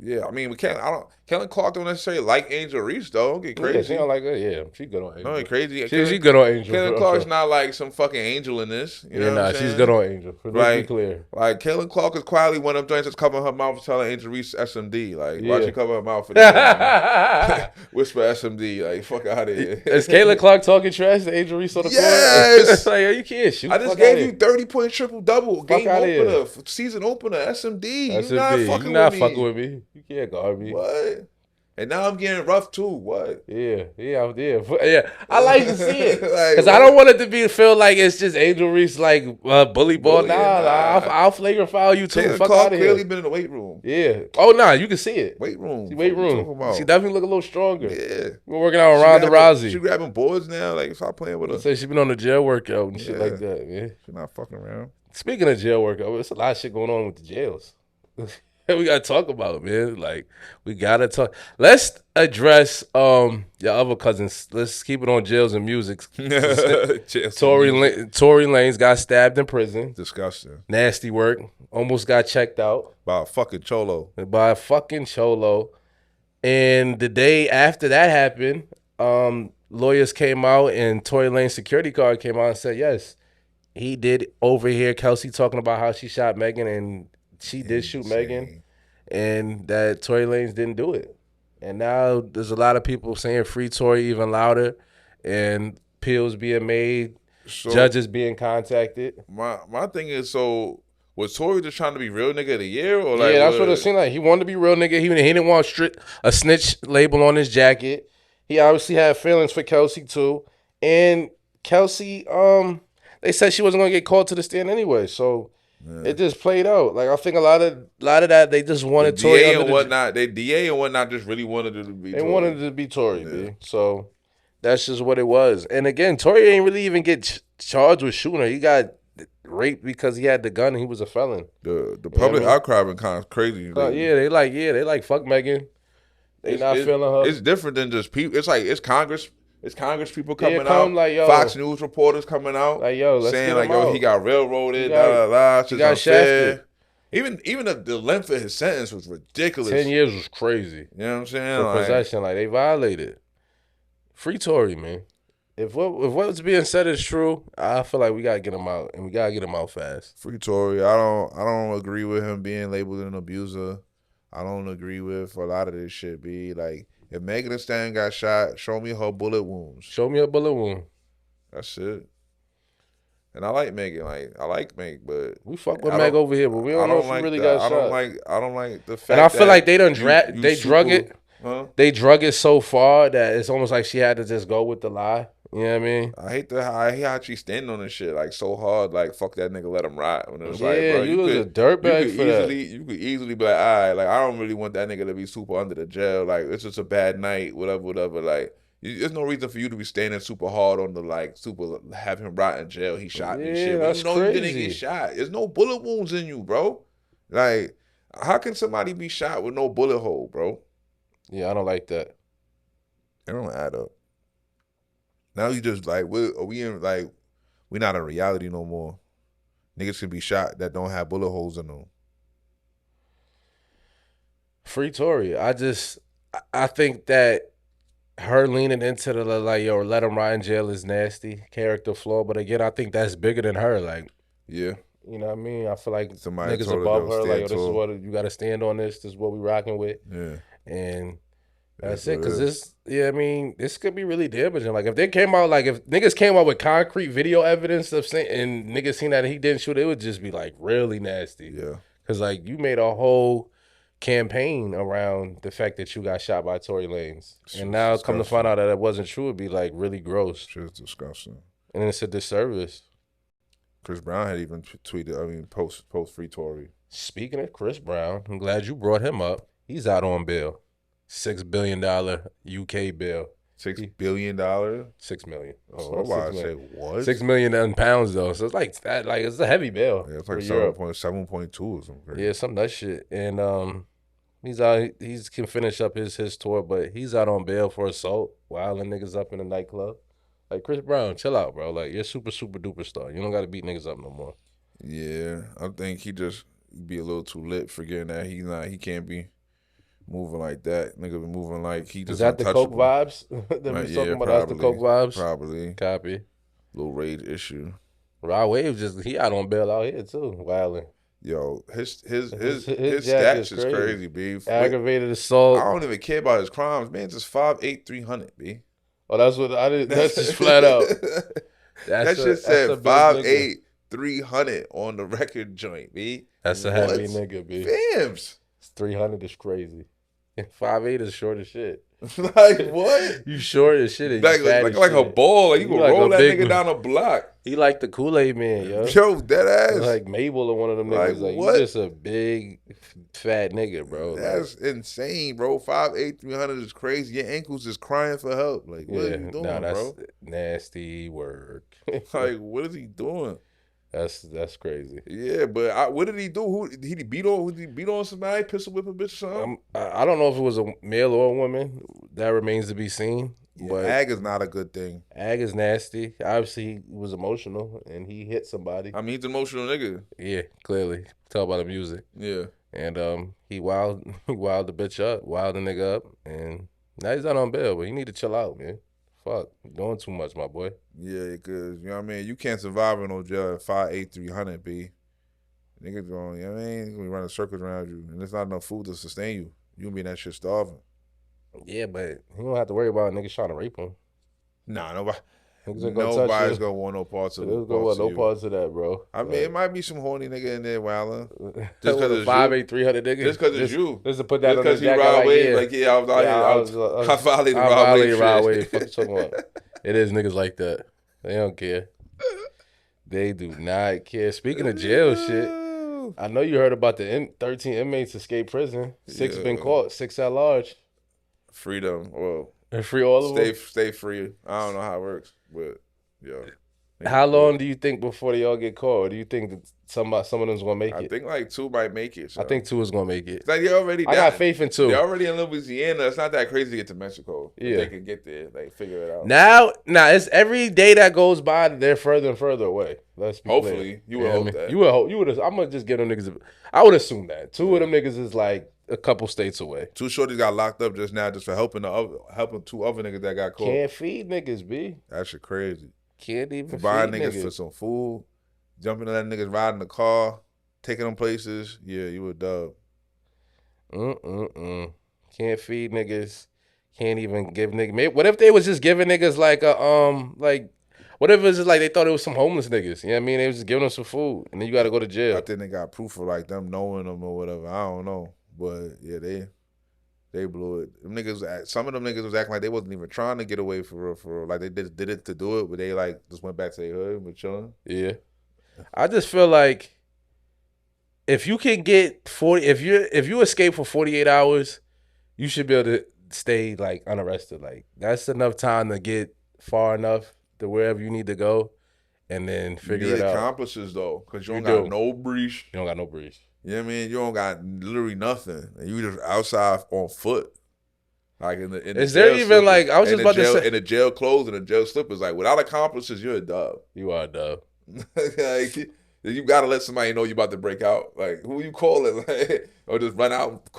Yeah, I mean, Caitlin Clark don't necessarily like Angel Reese, though. Don't get crazy.
Yeah, she don't like her. Yeah, she good on Angel.
Don't get crazy.
She good on Angel.
Caitlin Clark's not like some fucking angel in this. You know what I'm saying?
She's good on Angel. Let's be clear.
Like, Caitlin Clark is quietly one of them joints that's covering her mouth telling Angel Reese SMD. Like, why'd she cover her mouth for this? Whisper SMD. Like, fuck out of here.
Is Caitlin Clark talking trash to Angel Reese on the court?
Yes!
Like, you can't shoot.
I just gave you 30-point triple-double. Game opener. Season opener. SMD.
You're not fucking with me. You can't guard me.
What? And now I'm getting rough too. What?
Yeah. I like to see it because I don't want it to feel like it's just Angel Reese like bully ball. I'll flagrant foul you too. Fuck out of here.
Clearly been in the weight room.
Yeah. Oh nah, you can see it.
Weight room.
She definitely look a little stronger.
Yeah.
We're working out with Ronda Rousey.
She grabbing boards now. Like, stop playing with her.
Say she been on the jail workout and shit like that. Man,
she's not fucking around.
Speaking of jail workout, there's a lot of shit going on with the jails. We gotta talk about it, man. Like, we gotta talk. Let's address your other cousins. Let's keep it on jails and music. Tory Lanez got stabbed in prison.
Disgusting.
Nasty work. Almost got checked out
by a fucking cholo.
And the day after that happened, lawyers came out and Tory Lanez's security guard came out and said, yes, he did overhear Kelsey talking about how she shot Megan and she did shoot Megan, and that Tory Lanez didn't do it. And now there's a lot of people saying free Tory even louder, and appeals being made, judges being contacted.
My thing is, so was Tory just trying to be real nigga of the year? Or like,
that's what it seemed like. He wanted to be real nigga. He didn't want a snitch label on his jacket. He obviously had feelings for Kelsey too. And Kelsey, they said she wasn't going to get called to the stand anyway, so... Yeah. It just played out. Like, I think a lot of that they just wanted Tory
and whatnot. They DA and whatnot just really wanted it to be.
They wanted it to be Tory, B. So That's just what it was. And again, Tory ain't really even get charged with shooting her. He got raped because he had the gun and he was a felon.
The public outcry been kind of crazy.
They like fuck Megan. They not feeling her.
It's different than just people. It's like it's Congress. It's Congress people coming out.
Like, yo,
Fox News reporters coming out.
Like, yo, let's
saying like, yo, he got railroaded. He got shafted. Even the length of his sentence was ridiculous.
10 years was crazy.
You know what I'm saying?
For possession, like they violated. Free Tory, man. If what's being said is true, I feel like we gotta get him out, and we gotta get him out fast.
Free Tory. I don't agree with him being labeled an abuser. I don't agree with a lot of this shit. Be like, if Megan Thee Stallion got shot, show me her bullet wounds.
Show me her bullet wound.
That's it. And I like Megan. I like Meg, but
we fuck with Meg over here, but we don't know if she really got shot.
I don't like the fact.
And I feel like they done they drug it.
Huh?
They drug it so far that it's almost like she had to just go with the lie. You know what I mean?
I hate how she standing on this shit like so hard. Like fuck that nigga, let him ride. When it was
like, bro, you was a dirtbag for that.
You could easily be like, all right, like I don't really want that nigga to be super under the jail. Like it's just a bad night, whatever. Like there's no reason for you to be standing super hard on the have him rot in jail. He shot me shit. But you know crazy. You didn't get shot. There's no bullet wounds in you, bro. Like how can somebody be shot with no bullet hole, bro?
Yeah, I don't like that.
It don't add up. Now you just like we're not in reality no more. Niggas can be shot that don't have bullet holes in them.
Free Tory. I think that her leaning into the like, yo, let him ride in jail is nasty, character flaw. But again, I think that's bigger than her. Like,
yeah,
you know what I mean? I feel like
somebody
niggas above her. Like, yo, this is what you got to stand on. This is what we rocking with.
Yeah,
and. That's it, because this could be really damaging. Like, if they came out, like, if niggas came out with concrete video evidence of saying, and niggas seen that he didn't shoot, it would just be, like, really nasty.
Yeah.
Because, like, you made a whole campaign around the fact that you got shot by Tory Lanez. And now come to find out that it wasn't true, it'd be, like, really gross.
Shit's disgusting.
And it's a disservice.
Chris Brown had even tweeted, post Free Tory.
Speaking of Chris Brown, I'm glad you brought him up. He's out on bail. $6 billion UK bill.
$6 billion?
6 million.
Oh, so I say what?
6 million in pounds though. So it's like that. Like it's a heavy bill.
Yeah, it's like 7.2 or something.
Yeah, some nut shit. And he's out. He can finish up his tour, but he's out on bail for assault, wilding niggas up in a nightclub. Like Chris Brown, chill out, bro. Like you're super duper star. You don't got to beat niggas up no more.
Yeah, I think he just be a little too lit, forgetting that he can't be moving like that. Nigga be moving like he just.
Is that the coke vibes? That we talking about? That's the coke vibes.
Probably.
Copy.
Little rage issue.
Rod Wave he out on bail out here too, wilding.
Yo, his stats is crazy, B.
Aggravated assault.
I don't even care about his crimes, man. Just 5'8", 300, B.
Oh, that's what I did. That's just flat out.
That shit said 5'8", 300 on the record joint, B.
That's a heavy nigga, B.
Fams.
300 is crazy. 5'8" is short as shit.
Like what?
You short as shit.
Like a ball. Like you can roll that nigga down a block.
He like the Kool-Aid man, yo.
Yo, dead ass.
Like Mabel or one of them niggas. Like what? You just a big fat nigga, bro.
That's insane, bro. 5'8", 300 is crazy. Your ankles is crying for help. Like what are you doing,
that's
bro?
Nasty work.
Like what is he doing?
That's crazy.
Yeah, but what did he do? Did he beat on somebody? Pistol whip a bitch or something?
I don't know if it was a male or a woman. That remains to be seen.
Yeah,
but
ag is not a good thing.
Ag is nasty. Obviously, he was emotional and he hit somebody.
I mean, he's an emotional nigga.
Yeah, clearly. Talk about the music.
Yeah.
And he wild the bitch up, wild the nigga up, and now he's out on bail. But he need to chill out, man. Fuck, you're doing too much, my boy.
Yeah, because, you know what I mean? You can't survive in no jail at 5'8", 300, B. Niggas going, you know what I mean? He's going to be running circles around you, and there's not enough food to sustain you. You going to be in that shit starving.
Yeah, but he don't have to worry about niggas trying to rape him.
Nah, nobody's
going
to want no parts of it.
There's going to want no parts of that, bro.
I mean, it might be some horny nigga in there wilding. Just because it's
5'8", 300 nigga.
Just because it's you.
Just to put that on the
jacket. Just because he Rod Wave. I violated Rod Wave.
Fuck you talking about? It is niggas like that. They don't care. They do not care. Speaking of jail shit, I know you heard about the 13 inmates escaped prison. 6 been caught. 6 at large.
Freedom. Well,
And free all of them?
Stay free. I don't know how it works, but yeah.
How long do you think before they all get caught? Or do you think that some of them's gonna make it?
I think like 2 might make it. So.
I think 2 is gonna make it.
Like I
got faith in 2.
They're already in Louisiana. It's not that crazy to get to Mexico.
Yeah,
they can get there. Like figure it out.
Now it's every day that goes by, they're further and further away. Let's be
Hopefully,
clear.
you would hope that.
You would. I'm gonna just give them niggas. I would assume that 2 of them niggas is like a couple states away.
2 shorties got locked up just now, just for helping 2 other niggas that got caught.
Can't feed niggas, B.
That shit crazy.
Can't even
for buying
feed
niggas for some food, jumping in that niggas riding the car, taking them places. Yeah, you a dub.
Can't feed niggas. Can't even give niggas. What if they was just giving niggas like a like. What if it was just like they thought it was some homeless niggas? You know what I mean? They was just giving them some food, and then you got to go to jail.
I think they got proof of like them knowing them or whatever. I don't know, but yeah, they blew it. Some of them niggas was acting like they wasn't even trying to get away for real. Like they did it to do it, but they like just went back to their hood and were chilling.
Yeah, I just feel like if you can get 40, if you escape for 48 hours, you should be able to stay like unarrested. Like that's enough time to get far enough to wherever you need to go, and then figure it out.
Accomplices though, because you don't got no breach.
You don't got no breach.
You know what I mean? You don't got literally nothing, and you just outside on foot. Like in the
is there even slippers. Like I was just about to say
in the jail clothes and the jail slippers? Like without accomplices, you're a dub.
You are a dub.
Like, you gotta let somebody know you about to break out. Like who you calling? Like, or just run out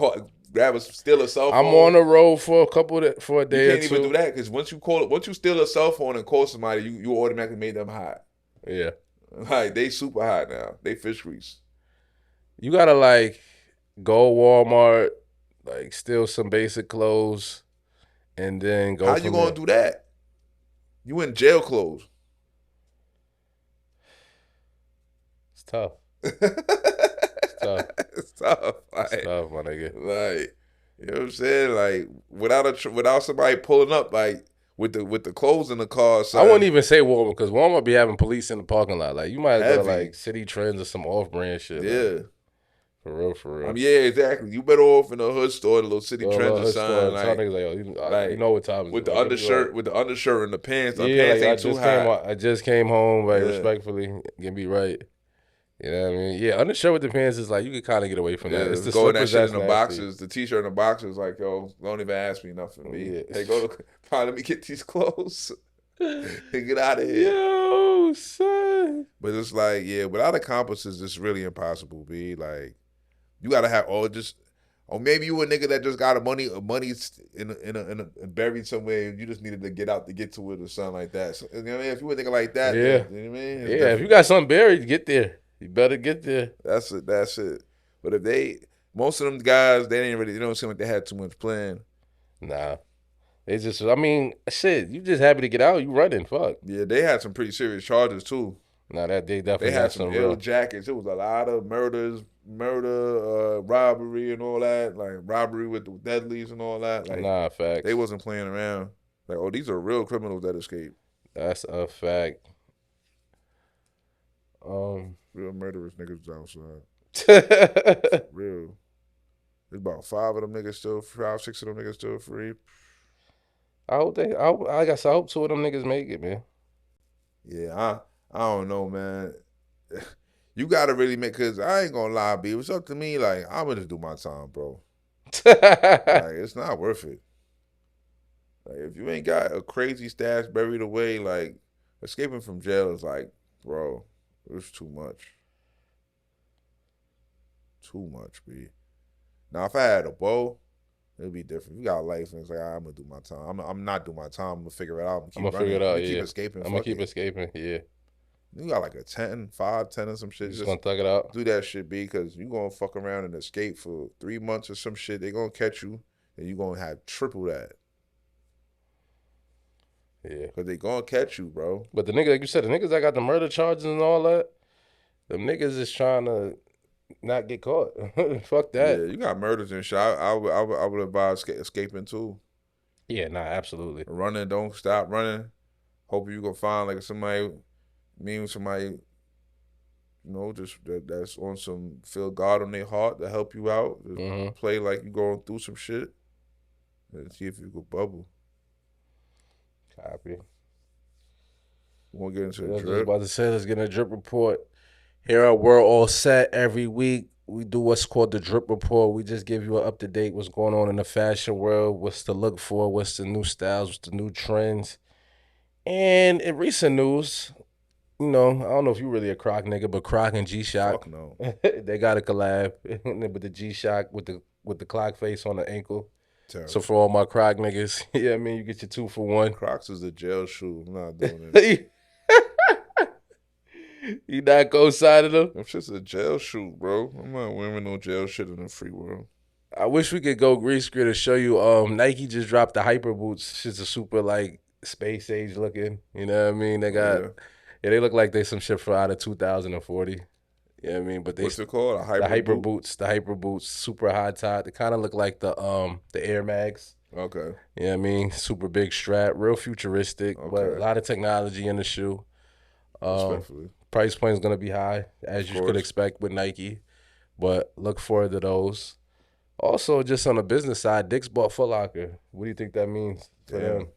and steal a cell phone.
I'm on the road for a day or 2.
You can't even do that because once you steal a cell phone and call somebody, you automatically made them hot.
Yeah,
like they super hot now. They fish grease.
You gotta like go Walmart, like steal some basic clothes, and then go.
How you gonna do that? You in jail clothes.
It's tough.
It's tough. Like,
it's tough, my nigga.
Like, you know what I'm saying? Like, without somebody pulling up, like with the clothes in the car. Son.
I wouldn't even say Walmart because Walmart be having police in the parking lot. Like, you might go to like City Trends or some off-brand shit.
Yeah.
Like, for real.
Yeah, exactly. You better off in the hood store, the little City Trends or something.
Like, you know what time
with the undershirt, and the pants. The
pants
ain't too high.
I just came home, like respectfully, get me right. You know what I mean? Yeah, undershirt with the pants is like you can kind of get away from that. It's the
go in that shit in the boxes, the t-shirt in the boxes. Like yo, don't even ask me nothing. Yeah. Hey, let me get these clothes and get out of here.
Yo, son.
But it's like without accomplices, it's really impossible. B like. You gotta have or maybe you a nigga that just got money in a buried somewhere. And you just needed to get out to get to it or something like that. So, you know what I mean? If you a nigga like that, you know what I mean?
If you got something buried, get there. You better get there.
That's it. But if most of them guys, they don't seem like they had too much plan.
Nah, they just. I mean, shit. You just happy to get out. You running? Fuck.
Yeah, they had some pretty serious charges too.
Nah, they definitely
had some ill jackets. It was a lot of murder, robbery and all that, like robbery with the deadlies and all that. Like,
nah, facts.
They wasn't playing around. Like, oh, these are real criminals that escaped.
That's a fact.
Real murderous niggas outside. Real. There's about 5 of them niggas still, 5, 6 of them niggas still free.
I hope 2 of them niggas make it, man.
Yeah, I don't know, man. You gotta really because I ain't gonna lie, B. It's up to me. Like I'm gonna just do my time, bro. Like it's not worth it. Like if you ain't got a crazy stash buried away, like escaping from jail is like, bro, it's too much. Too much, B. Now if I had a bow, it'd be different. You got a license, like I'm gonna do my time. I'm not doing my time. I'm gonna figure it out.
I'm gonna figure it out.
Keep escaping.
I'm gonna keep escaping. Yeah.
You got like a 10, 5, 10 or some shit.
Just gonna thug it out.
Do that shit, B, because you gonna fuck around and escape for 3 months or some shit. They gonna catch you, and you gonna have triple that.
Yeah.
Because they gonna catch you, bro.
But the niggas, like you said, the niggas that got the murder charges and all that, them niggas is trying to not get caught. Fuck that.
Yeah, you got murders and shit. I would advise escaping too.
Yeah, nah, absolutely.
Running, don't stop running. Hope you gonna find like somebody, somebody, just that's on some feel God on their heart to help you out. Just play like you going through some shit and see if you could bubble.
Copy.
We'll get into
I
the
was
drip.
about to say, let's get a drip report. Here at We're All Set every week. We do what's called the drip report. We just give you an up-to-date what's going on in the fashion world, what's to look for, what's the new styles, what's the new trends. And in recent news, I don't know if you're really a Croc nigga, but Croc and G-Shock,
Fuck no.
they got a collab with the G-Shock with the clock face on the ankle.
Terrible.
So for all my Croc niggas, you get your 2 for 1.
Crocs is the jail shoe. I'm not doing it.
You not co-signing them?
Them shit's a jail shoe, bro. I'm not wearing no jail shit in the free world.
I wish we could go green screen to show you. Nike just dropped the Hyper boots. Shit's a super like space age looking. You know what I mean? They got they look like they some shit for out of 2040. You know what I mean? But they
what's it called?
The Hyper boots, super high top. They kind of look like the Air Mags.
Okay.
You know what I mean? Super big strap, real futuristic, but a lot of technology in the shoe.
Respectfully.
Price point is going to be high, as you could expect with Nike, but look forward to those. Also, just on the business side, Dick's bought Foot Locker. What do you think that means for them?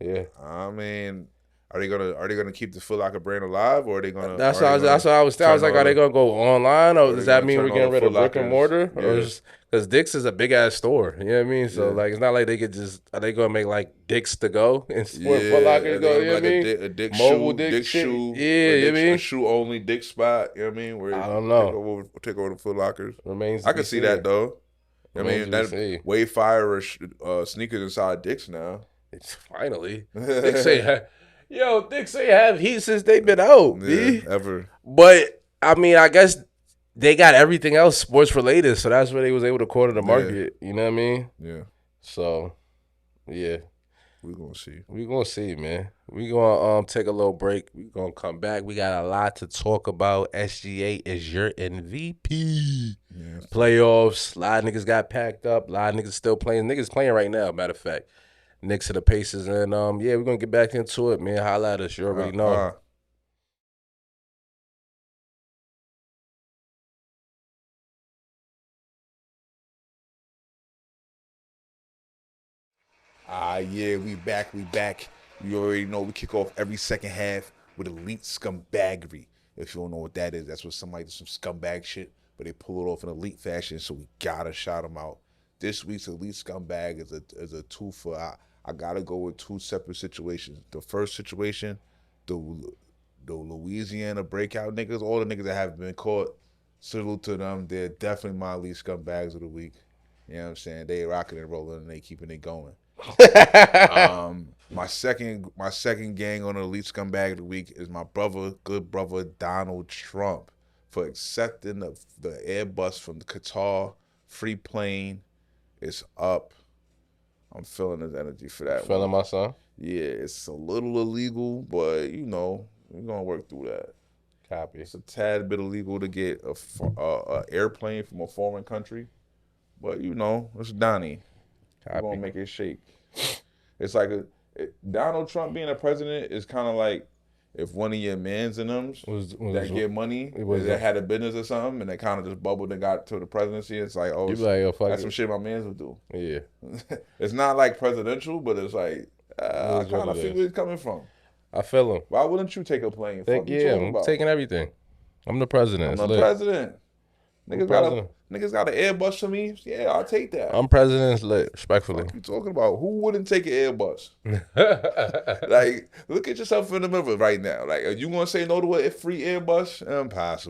Yeah.
I mean, are they gonna keep the Foot Locker brand alive, or are they gonna?
That's what I was like, are they gonna go online, or does that mean we're getting rid of brick and mortar, or because Dick's is a big ass store? You know what I mean? So like, it's not like they could just. Are they gonna make like Dick's to go and Foot Locker go? You know what I mean?
A Dick
mobile
shoe, Dick shoe,
you know what I mean?
A shoe only Dick spot. You know what I mean? Where
I don't know.
Take over the Foot Lockers.
Remains.
I can see that though. I mean, that Wayfire sneakers inside Dick's now.
It's finally. Dick's ain't have heat since they've been out, B.
Ever.
But I mean, I guess they got everything else sports related, so that's where they was able to corner the market. You know what I mean?
Yeah.
So, yeah.
We're gonna see.
We're gonna see, man. We're gonna take a little break. We're gonna come back. We got a lot to talk about. SGA is your MVP. Yeah. Playoffs. A lot of niggas got packed up. A lot of niggas still playing. Niggas playing right now, matter of fact. Next to the Pacers. And we're gonna get back into it, man. Holla at us. You already know.
We back. You already know we kick off every second half with elite scumbaggery. If you don't know what that is, that's what somebody does some scumbag shit, but they pull it off in elite fashion, so we gotta shout them out. This week's elite scumbag is a two for. I gotta go with two separate situations. The first situation, the Louisiana breakout niggas, all the niggas that have been caught, salute to them. They're definitely my elite scumbags of the week. You know what I'm saying? They rocking and rolling and they keeping it going. My second gang on the elite scumbag of the week is my good brother Donald Trump for accepting the Airbus from the Qatar free plane. It's up. I'm feeling his energy for that.
Feeling my son?
Yeah, it's a little illegal, but we're gonna work through that.
Copy.
It's a tad bit illegal to get a airplane from a foreign country, but it's Donnie. We're gonna make it shake. It's like Donald Trump being a president is kind of like if one of your mans in them that get money that had a business or something and they kind of just bubbled and got to the presidency. It's like, that's some shit my mans would do.
Yeah.
It's not like presidential, but it's like I kind of feel where it's coming from.
I feel him.
Why wouldn't you take a plane?
I'm taking everything. I'm the president.
I'm the president. Niggas got an Airbus for me. Yeah, I'll take that.
I'm president's lit, respectfully.
What you talking about? Who wouldn't take an Airbus? Like, look at yourself in the mirror right now. Like, are you gonna say no to a free Airbus?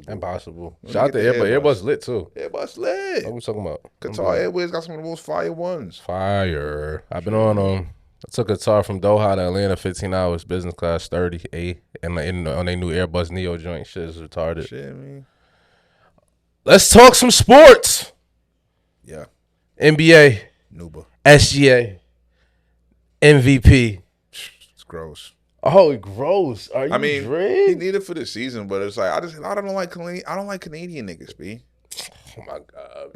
Impossible.
Shout out to Airbus. Airbus lit too.
Airbus lit.
What we talking about?
Qatar Airways got some of the most fire ones.
Fire. I've been on them. I took Qatar from Doha to Atlanta, 15 hours, business class, 30A, and on their new Airbus Neo joint. Shit is retarded.
Shit, man.
Let's talk some sports.
Yeah.
NBA.
Nuba.
SGA. MVP.
It's gross.
Oh, gross. Are you
he needed it for the season, but it's like I don't like Canadian niggas, B.
Oh my God.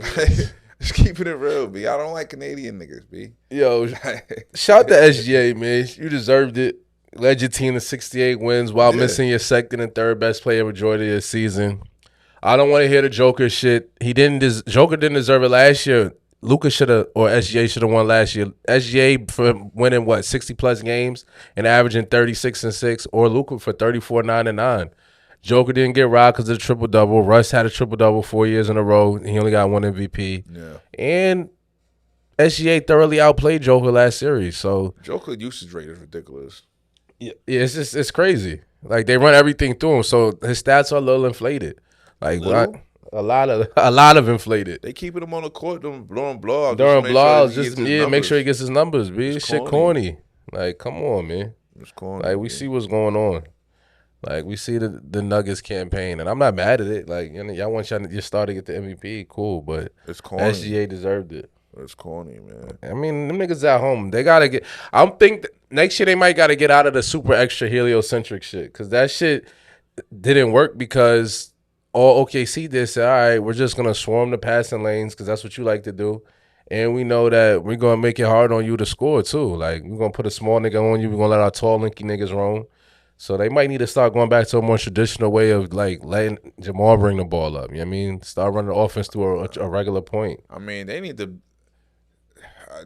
Just keeping it real, B. I don't like Canadian niggas, B.
Yo, shout to SGA, man. You deserved it. Led your team to 68 wins while missing your second and third best player majority of the season. I don't want to hear the Joker shit. Joker didn't deserve it last year. Luka should have, or SGA should have won last year. SGA for winning 60+ games and averaging 36 and 6, or Luka for 34, 9 and 9. Joker didn't get robbed because of the triple double. Russ had a triple double 4 years in a row. He only got one MVP.
Yeah,
and SGA thoroughly outplayed Joker last series. So
Joker usage rate is ridiculous.
Yeah, it's crazy. Like they run everything through him, so his stats are a little inflated. Like a lot of inflated.
They keeping him on the court during blowouts.
During blowouts, make sure he gets his numbers. B, shit corny. Like, come on, man.
It's corny.
Like we see what's going on. Like we see the Nuggets campaign, and I'm not mad at it. Like y'all want your star to get the MVP, cool, but
it's corny.
SGA deserved it.
It's corny, man.
I mean, them niggas at home, they gotta get. I think next year they might gotta get out of the super extra heliocentric shit, because that shit didn't work because all OKC did say, all right, we're just gonna swarm the passing lanes because that's what you like to do, and we know that we're gonna make it hard on you to score too. Like we're gonna put a small nigga on you, we're gonna let our tall linky niggas roam. So they might need to start going back to a more traditional way of like letting Jamal bring the ball up. You know what I mean? Start running the offense to a regular point.
I mean, they need to.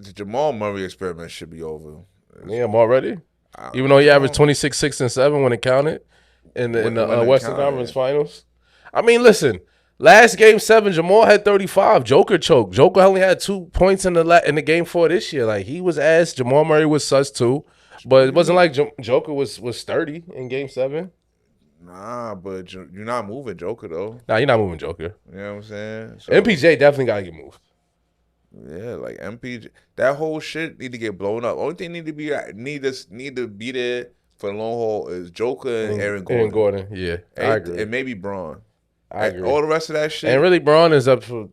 The Jamal Murray experiment should be over.
Yeah, I'm already. Even though he averaged 26, 6, and 7 when it counted in the Western Conference Finals. I mean, listen. Last game 7, Jamal had 35. Joker choked. Joker only had 2 points in the game 4 this year. Like he was ass. Jamal Murray was sus too, but it wasn't like Joker was 30 in game 7.
Nah, but you're not moving Joker though.
Nah, you're not moving Joker.
You know what I'm saying? So,
MPJ definitely gotta get moved.
Yeah, like MPJ, that whole shit need to get blown up. Only thing need to be there for the long haul is Joker and Aaron Gordon.
Aaron Gordon, yeah, I agree.
And maybe Braun.
I agree.
All the rest of that shit.
And really, Braun is up for.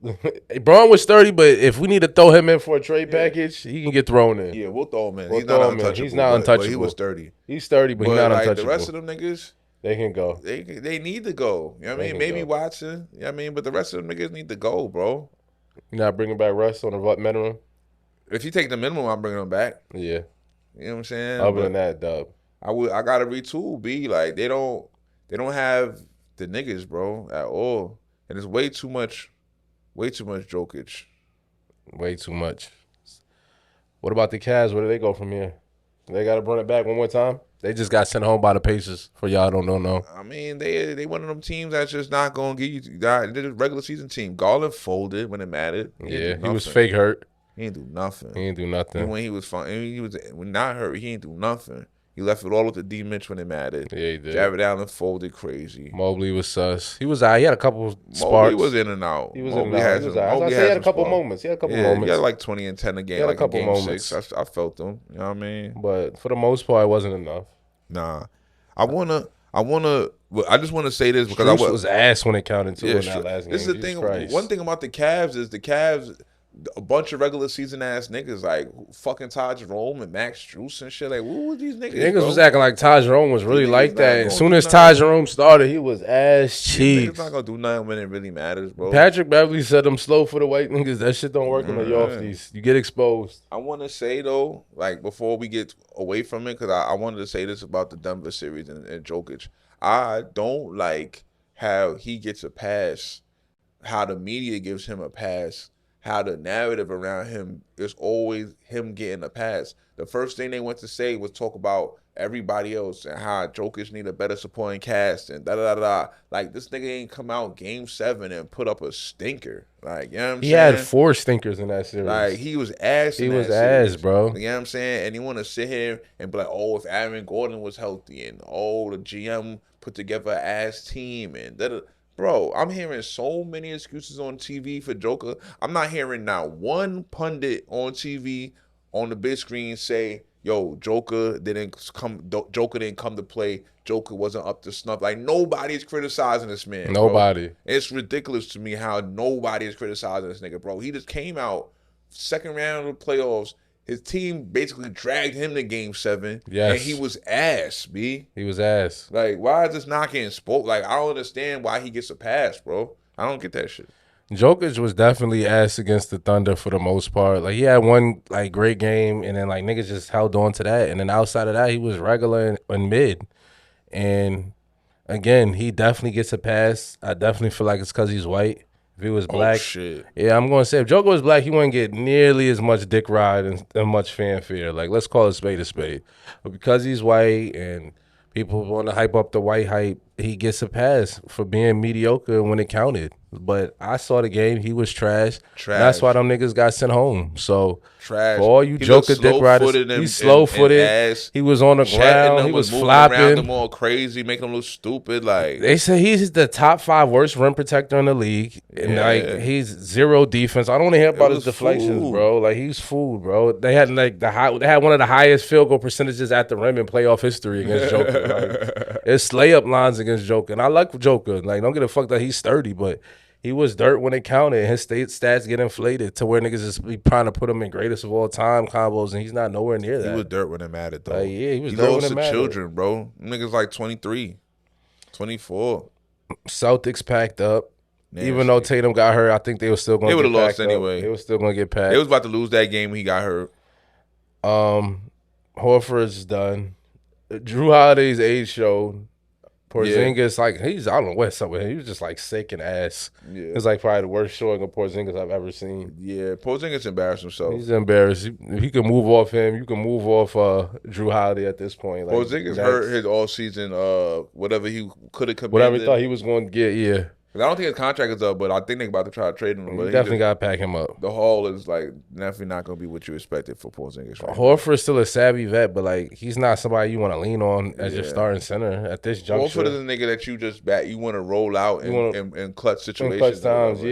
Braun was 30, but if we need to throw him in for a trade package, he can get thrown in.
Yeah, we'll throw him in.
He's not untouchable. He's not untouchable.
But he was 30.
He's 30, but he's not untouchable.
The rest of them niggas,
they can go.
They need to go. You know what I mean? Maybe Watson. You know what I mean? But the rest of them niggas need to go, bro.
You're not bringing back Russ on the minimum?
If you take the minimum, I'm bringing him back.
Yeah.
You know what I'm saying?
Other than that, dub.
I gotta retool, B. Like they don't have the niggas, bro, at all. And it's way too much Jokic.
Way too much. What about the Cavs? Where do they go from here? They gotta run it back one more time? They just got sent home by the Pacers, for y'all don't know.
I mean, they one of them teams that's just not gonna give you that. They're a regular season team. Garland folded when it mattered.
He was fake hurt.
He ain't do nothing.
And
when he was fine, he was not hurt. He ain't do nothing. He left it all with the D Mitch when it mattered.
Yeah, he did.
Jared Allen folded crazy.
Mobley was sus. He had a couple sparks.
Mobley was in and out.
He was in and out. He had a couple moments. He had
like 20 and 10 a game. He had like a couple moments. 6. I felt them. You know what I mean?
But for the most part, it wasn't enough.
Nah. I just want to say this because
Strus was ass when it counted too in that last game.
This is the thing. One thing about the Cavs is a bunch of regular season ass niggas like fucking Taj Jerome and Max Strus and shit. Like, who were these niggas?
Niggas was acting like Taj Jerome was really like that. As soon as Taj Jerome started, he was ass cheeks.
Niggas not gonna do nothing when it really matters, bro.
Patrick Beverly said them slow for the white niggas. That shit don't work in the Yorkies. You get exposed.
I want to say though, like before we get away from it, because I wanted to say this about the Denver series and Jokic. I don't like how he gets a pass, how the media gives him a pass. How the narrative around him is always him getting a pass. The first thing they went to say was talk about everybody else and how Jokic need a better supporting cast and da-da-da-da. Like, this nigga ain't come out game 7 and put up a stinker. Like, you know what I'm saying?
He had 4 stinkers in that series.
Like, he was ass
in that series. Ass, bro.
You know what I'm saying? And you want to sit here and be like, oh, if Aaron Gordon was healthy and, oh, the GM put together an ass team and da-da. Bro, I'm hearing so many excuses on TV for Joker. I'm not hearing not one pundit on TV on the big screen say, yo, Joker didn't come to play. Joker wasn't up to snuff. Like, nobody's criticizing this man.
Nobody.
Bro. It's ridiculous to me how nobody is criticizing this nigga, bro. He just came out, second round of the playoffs. His team basically dragged him to game 7.
Yes.
And he was ass, B.
He was ass.
Like, why is this not getting spoke? Like, I don't understand why he gets a pass, bro. I don't get that shit.
Jokic was definitely ass against the Thunder for the most part. Like, he had one, like, great game, and then, like, niggas just held on to that. And then outside of that, he was regular and mid. And, again, he definitely gets a pass. I definitely feel like it's because he's white. If he was black,
shit.
Yeah, I'm going to say if Joker was black, he wouldn't get nearly as much dick ride and much fanfare. Like, let's call it spade a spade. But because he's white and people want to hype up the white hype, he gets a pass for being mediocre when it counted. But I saw the game. He was trash. That's why them niggas got sent home. So
trash.
For all you Joker dick riders, he's slow-footed. He was on the ground. He was flopping.
Around them all crazy, making them look stupid. Like
they say he's the top 5 worst rim protector in the league. And like he's 0 defense. I don't want to hear about his deflections, bro. Like he's fooled, bro. They had like they had one of the highest field goal percentages at the rim in playoff history against Joker. Like, it's layup lines against Joker. And I like Joker. Like don't get a fuck that he's sturdy, but he was dirt when it counted. His stats get inflated to where niggas is trying to put him in greatest of all time combos, and he's not nowhere near that.
He was dirt when it mattered, though.
Like, yeah, he was
he
dirt
lost
when it mattered.
Children, bro. Niggas like 23, 24.
Celtics packed up. Nasty. Even though Tatum got hurt, I think they were still going to get packed. They would have lost anyway. They were still going to get packed.
They was about to lose that game when he got hurt.
Horford's done. Drew Holiday's age showed. Porzingis, like, I don't know what's up with him. He was just, like, sick and ass. Yeah. It's, like, probably the worst showing of Porzingis I've ever seen.
Yeah, Porzingis embarrassed himself.
He's embarrassed. If he can move off him, you can move off Drew Holiday at this point. Like,
Porzingis hurt his all-season, whatever he could have commanded.
Whatever he thought he was going to get, yeah.
I don't think his contract is up, but I think they're about to try to trade him.
He definitely got to pack him up.
The haul is like definitely not going to be what you expected for Porzingis. Right
Horford's still a savvy vet, but like he's not somebody you want to lean on as your starting center at this juncture.
Horford is a nigga that you just you want to roll out in clutch situations.
In clutch times,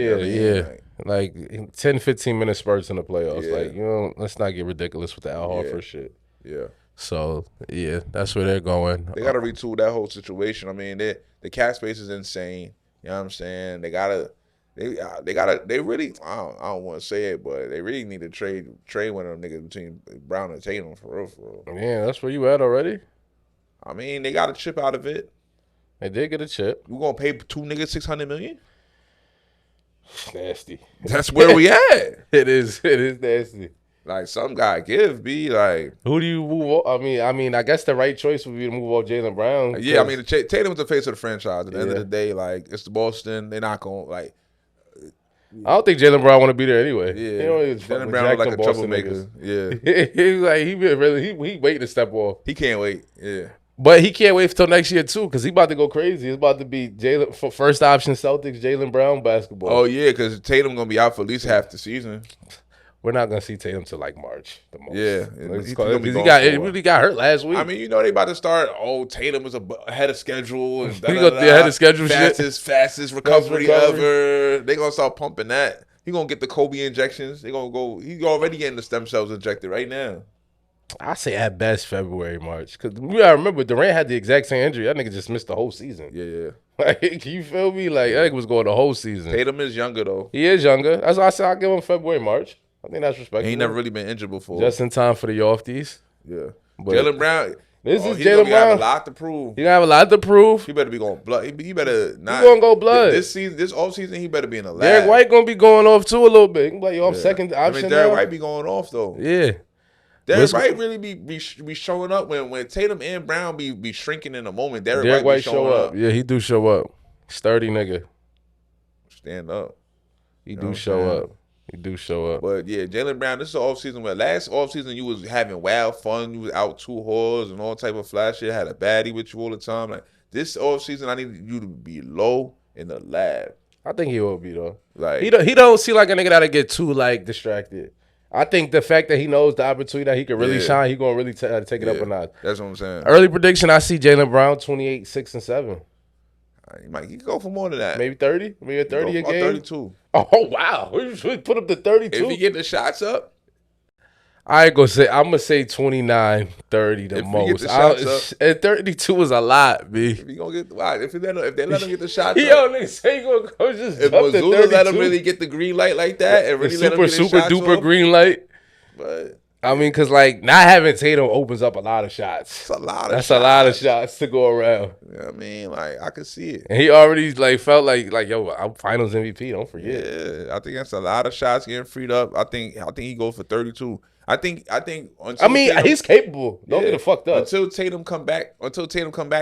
like 10, 15 minute spurts in the playoffs. Yeah. Like let's not get ridiculous with the Al Horford shit.
Yeah. So
yeah, that's where they're going.
They got to retool that whole situation. I mean, the cap space is insane. You know what I'm saying? They really, I don't want to say it, but they really need to trade one of them niggas between Brown and Tatum for real.
Yeah, that's where you at already?
I mean, they got a chip out of it.
They did get a chip.
We gonna pay 2 niggas $600 million?
Nasty.
That's where we at.
It is nasty.
Like, some guy give, B. Like,
who do you move off? I mean, I guess the right choice would be to move off Jaylen Brown.
Yeah, I mean, Tatum's the face of the franchise. At the end of the day, like, it's the Boston. They're not going to, like.
I don't think Jaylen Brown want to be there anyway.
Yeah. Jaylen Brown like a troublemaker. Yeah.
He's like, he waiting to step off.
He can't wait. Yeah.
But he can't wait until next year, too, because he about to go crazy. It's about to be first option Celtics, Jaylen Brown basketball.
Oh, yeah, because Tatum going to be out for at least half the season.
We're not gonna see Tatum till like March the most.
Yeah,
he really got hurt last week.
I mean, they about to start. Oh, Tatum was ahead of schedule. And
he got the ahead of schedule
fastest recovery ever. They gonna start pumping that. He gonna get the Kobe injections. They gonna go. He already getting the stem cells injected right now.
I say at best February, March, because we gotta remember Durant had the exact same injury. That nigga just missed the whole season.
Yeah.
Like, you feel me? Like that nigga was going the whole season.
Tatum is younger though.
He is younger. That's why I said I'll give him February, March. I think that's respectable.
He ain't never really been injured before.
Just in time for the Yofties.
Yeah. Jaylen Brown.
This is Jaylen Brown. He
have a lot to prove.
He have a lot to prove.
He better be going blood. He better not.
He gonna go blood.
This offseason, he better be in the lab.
Derek White gonna be going off too a little bit. He like, yo, I'm second option. I mean,
Derek White be going off though.
Yeah.
Derek White really be showing up when Tatum and Brown be shrinking in a moment. Derek White be showing up.
Yeah, he do show up. Sturdy nigga.
Stand up.
He do show up. He do show up.
But yeah, Jaylen Brown, this is the offseason where last offseason you was having wild fun. You was out 2 whores and all type of flash shit. Had a baddie with you all the time. Like this offseason, I need you to be low in the lab.
I think he will be though. Like he don't see like a nigga that'll get too like distracted. I think the fact that he knows the opportunity that he can really shine, he gonna really take it up a notch.
That's what I'm saying.
Early prediction, I see Jaylen Brown 28, 6, and 7.
He might go for more than that.
Maybe 30? Maybe a 30 a game?
32.
Oh, wow. We put up to 32.
If he get the shots up.
I ain't gonna say, I'm gonna say 29, 30 the most.
Get the shots up.
And 32 is a lot, B.
If he gonna get if they let him get the shots
up. Yo, nigga say he gonna go just
if
jump to 32.
let him really get the green light like that and really let him get the
super
shots
duper
off,
green light.
But
I mean, because, like, not having Tatum opens up a lot of shots.
That's
a lot of shots to go around.
You know what I mean? Like, I could see it.
And he already, like, felt like, yo, I'm finals MVP. Don't forget.
Yeah, I think that's a lot of shots getting freed up. I think he goes for 32. I think.
He's capable. Don't get it fucked up.
Until Tatum come back,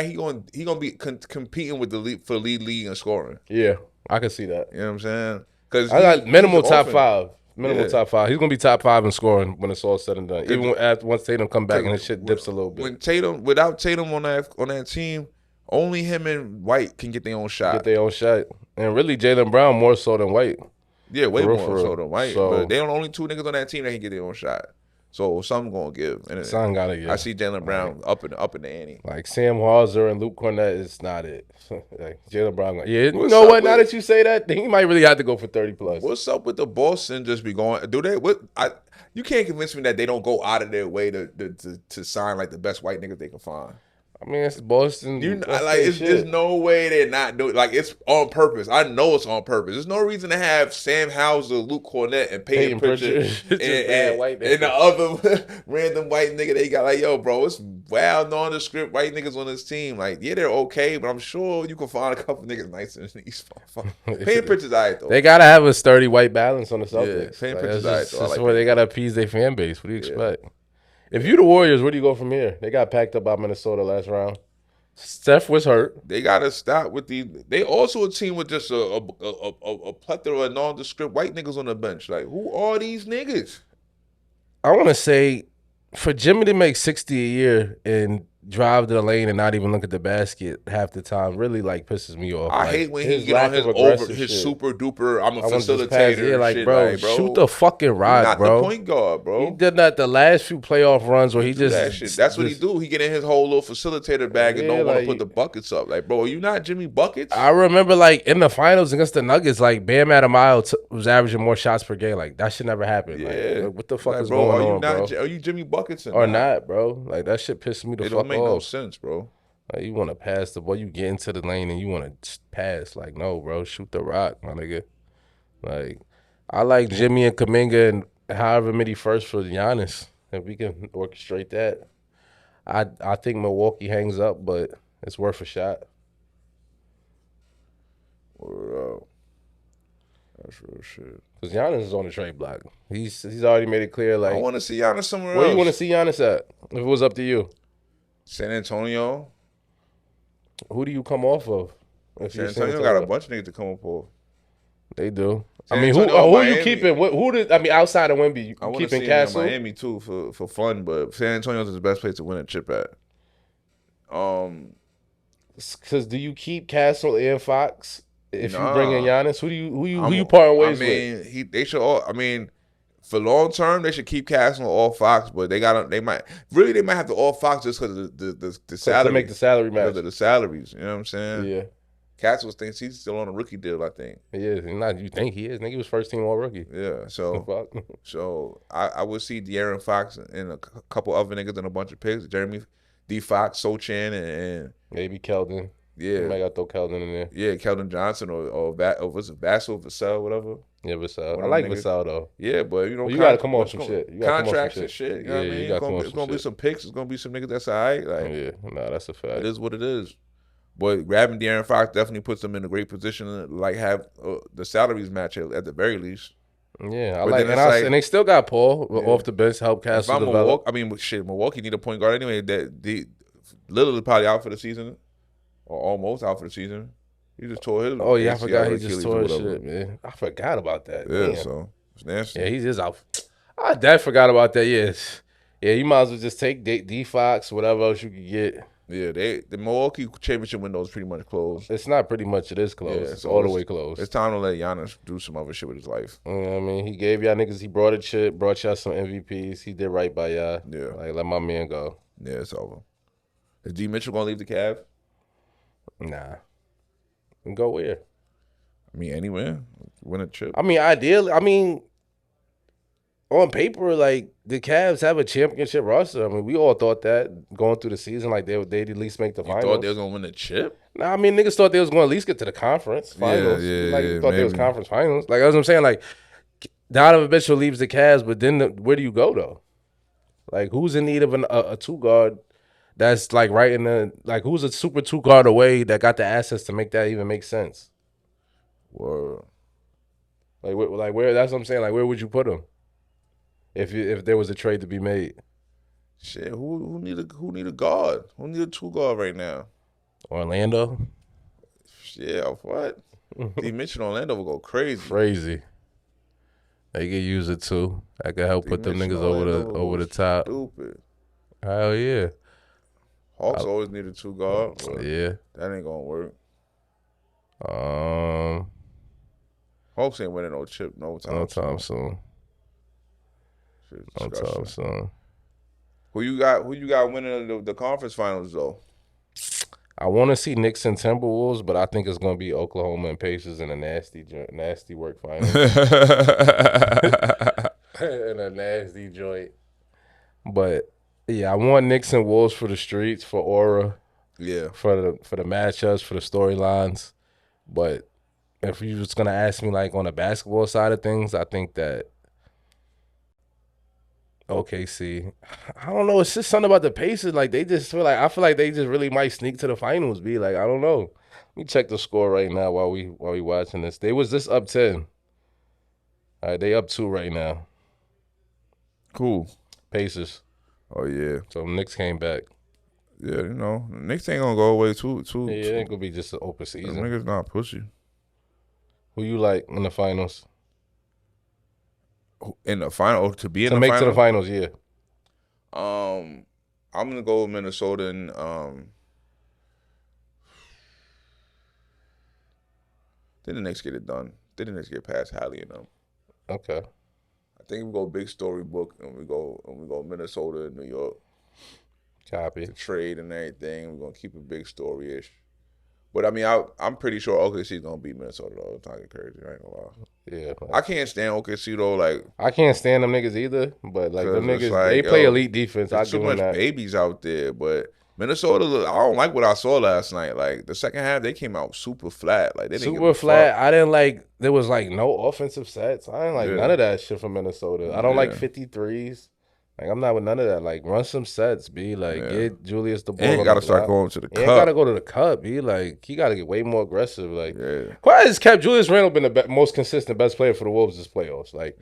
he gonna be competing with the lead for lead in scoring.
Yeah, I can see that.
You know what I'm saying? Because
I got minimal top
often.
5. Minimal top 5. He's gonna be top 5 in scoring when it's all said and done. Even once Tatum come back and his shit dips a little bit.
Without Tatum on that team, only him and White can get their own shot.
And really Jaylen Brown more so than White.
Yeah, way more so than White. So, but they're the only 2 niggas on that team that can get their own shot. So something gonna give. And
something gotta give.
I see Jaylen Brown up in the ante.
Like Sam Hauser and Luke Cornett is not it. Like Jaylen Brown. Yeah, you know what? Now that you say that, he might really have to go for 30+.
What's up with the Boston just be going? Do they? You can't convince me that they don't go out of their way to sign like the best white niggas they can find.
I mean, it's Boston.
There's no way they're not doing. Like, it's on purpose. I know it's on purpose. There's no reason to have Sam Hauser, Luke Cornett, and Peyton Pritchard and the other random white nigga they got. Like, yo, bro, it's wild nondescript white niggas on this team. Like, yeah, they're okay, but I'm sure you can find a couple niggas nicer than these. Peyton Pritchard's alright though.
They gotta have a sturdy white balance on the Celtics.
Yeah, Peyton Pritchard's alright though.
That's where they gotta appease their fan base. What do you expect? If you the Warriors, where do you go from here? They got packed up by Minnesota last round. Steph was hurt.
They gotta stop with They also a team with just a plethora of nondescript white niggas on the bench. Like, who are these niggas?
I want to say, for Jimmy to make $60 a year and drive to the lane and not even look at the basket half the time really like pisses me off.
I hate when he get on his super duper. I'm a facilitator.
Yeah, like, bro, shoot the fucking rock, bro.
Not the point guard, bro.
He did that the last few playoff runs where he just
that shit. That's what he do. He get in his whole little facilitator bag and don't want to put the buckets up. Like, bro, are you not Jimmy Buckets?
I remember like in the finals against the Nuggets, like Bam Adebayo was averaging more shots per game. Like that should never happen.
Yeah,
like, what the fuck is going on, bro?
Are you Jimmy Buckets
or not, bro? Like that shit pissed me the fuck off.
It don't make no sense, bro.
Like, you want to pass the ball, you get into the lane and you want to pass. Like, no, bro, shoot the rock, my nigga. Like, I like Jimmy and Kuminga and however many first for Giannis. If we can orchestrate that, I think Milwaukee hangs up, but it's worth a shot.
That's real shit.
Because Giannis is on the trade block. He's already made it clear. Like,
I want to see Giannis somewhere else.
Where you want to see Giannis at? If it was up to you,
San Antonio.
Who do you come off of?
San Antonio got a bunch of niggas to come up off.
They do. I mean, who are you keeping? Outside of Wemby, you keeping Castle?
Miami too for fun, but San Antonio is the best place to win a chip at.
Because do you keep Castle and Fox if you bring in Giannis? Who you parting ways with?
They should all. I mean, for long term, they should keep Castle or Fox, but they might have to all Fox just because of the salary.
To make the salary match.
Because of the salaries, you know what I'm saying?
Yeah.
Castle thinks he's still on a rookie deal, I think.
He is. Not you think he is. Nigga, he was first team all rookie.
Yeah. So I would see De'Aaron Fox and a couple other niggas and a bunch of picks. Jeremy D. Fox, Sochan, and
maybe Keldon.
Yeah.
You might got to throw Keldon in there.
Yeah, Keldon Johnson or was it Vassell, whatever?
Yeah, Vassell. I like Vassell though.
Yeah, but you know,
you gotta come on some shit.
Contracts and shit. You know what I mean? It's gonna be some picks. It's gonna be some niggas that's all right. Like,
yeah, that's a fact.
It is what it is. But grabbing De'Aaron Fox definitely puts them in a great position to like have the salaries match at the very least.
Yeah, and they still got Paul off the bench to help Castle develop.
Milwaukee need a point guard anyway. Lillard is probably out for the season, or almost out for the season. He just tore his.
Oh yeah, I forgot he just tore his shit, man. I forgot about that.
Yeah,
man.
So it's nasty.
Yeah, he's just out. I definitely forgot about that. Yes, yeah, you might as well just take D Fox, whatever else you could get.
Yeah, the Milwaukee championship window is pretty much closed.
It's not pretty much. It is closed. Yeah, it's all the way closed.
It's time to let Giannis do some other shit with his life.
You know what I mean, he gave y'all niggas. He brought y'all some MVPs. He did right by y'all.
Yeah,
like let my man go.
Yeah, it's over. Is D Mitchell gonna leave the Cavs?
Nah. And go where?
I mean, anywhere. Win a chip.
I mean, ideally. I mean, on paper, like the Cavs have a championship roster. I mean, we all thought that going through the season, like they'd at least make the finals.
You thought they was gonna win a chip?
Nah, I mean, niggas thought they was gonna at least get to the conference finals. Thought they was conference finals. Like that's what I'm saying. Like Donovan Mitchell leaves the Cavs, but then where do you go though? Like who's in need of a two guard? That's like right in the who's a super two guard away that got the assets to make that even make sense?
Word.
Like where? That's what I'm saying. Like where would you put him if there was a trade to be made?
Shit, who need a guard? Who need a two guard right now?
Orlando.
Yeah, what? D. Mitchell in Orlando will go crazy.
Crazy. They could use it too. I could help put them niggas over the top.
Stupid.
Hell yeah.
Hawks always needed 2 guards.
Yeah.
That ain't gonna work.
Um.
Hawks ain't winning no chip no time
soon. No time soon.
Who you got winning the conference finals though?
I want to see Knicks and Timberwolves, but I think it's going to be Oklahoma and Pacers in a nasty work final. In a nasty joint. But yeah, I want Knicks and Wolves for the streets, for aura.
Yeah.
For the matchups, for the storylines. But if you was going to ask me like on the basketball side of things, I think that OKC. I don't know. It's just something about the Pacers. Like I feel like they just really might sneak to the finals. I don't know. Let me check the score right now while we watching this. They was just up 10. All right, they up 2 right now.
Cool.
Pacers.
Oh yeah.
So Knicks came back.
Yeah, Knicks ain't gonna go away too.
Yeah, it ain't gonna be just an open season.
Niggas not pussy.
Who you like in the finals?
In the final to be in
to
the
make
final?
To the finals, yeah.
I'm gonna go with Minnesota and then the Knicks get it done. Then the Knicks get past Hallie and them.
Okay.
I think we go big storybook and we go Minnesota and New York.
Copy.
To trade and everything. We're gonna keep it big story-ish. But I mean, I'm pretty sure OKC's gonna beat Minnesota though. It's not get crazy. I ain't gonna lie.
Yeah.
I can't stand OKC though. Like
I can't stand them niggas either. But like them niggas, they play elite defense.
There's too much babies out there. But Minnesota, I don't like what I saw last night. Like the second half, they came out super flat. Like they didn't
super flat. I didn't like. There was like no offensive sets. I didn't like none of that shit from Minnesota. I don't like 53s. Like I'm not with none of that. Like run some sets, B. Like get Julius the ball.
And he got to start going to the cup.
He got to go to the cup, B. Like he got to get way more aggressive. Like why has kept Julius Randle been the most consistent best player for the Wolves this playoffs? Like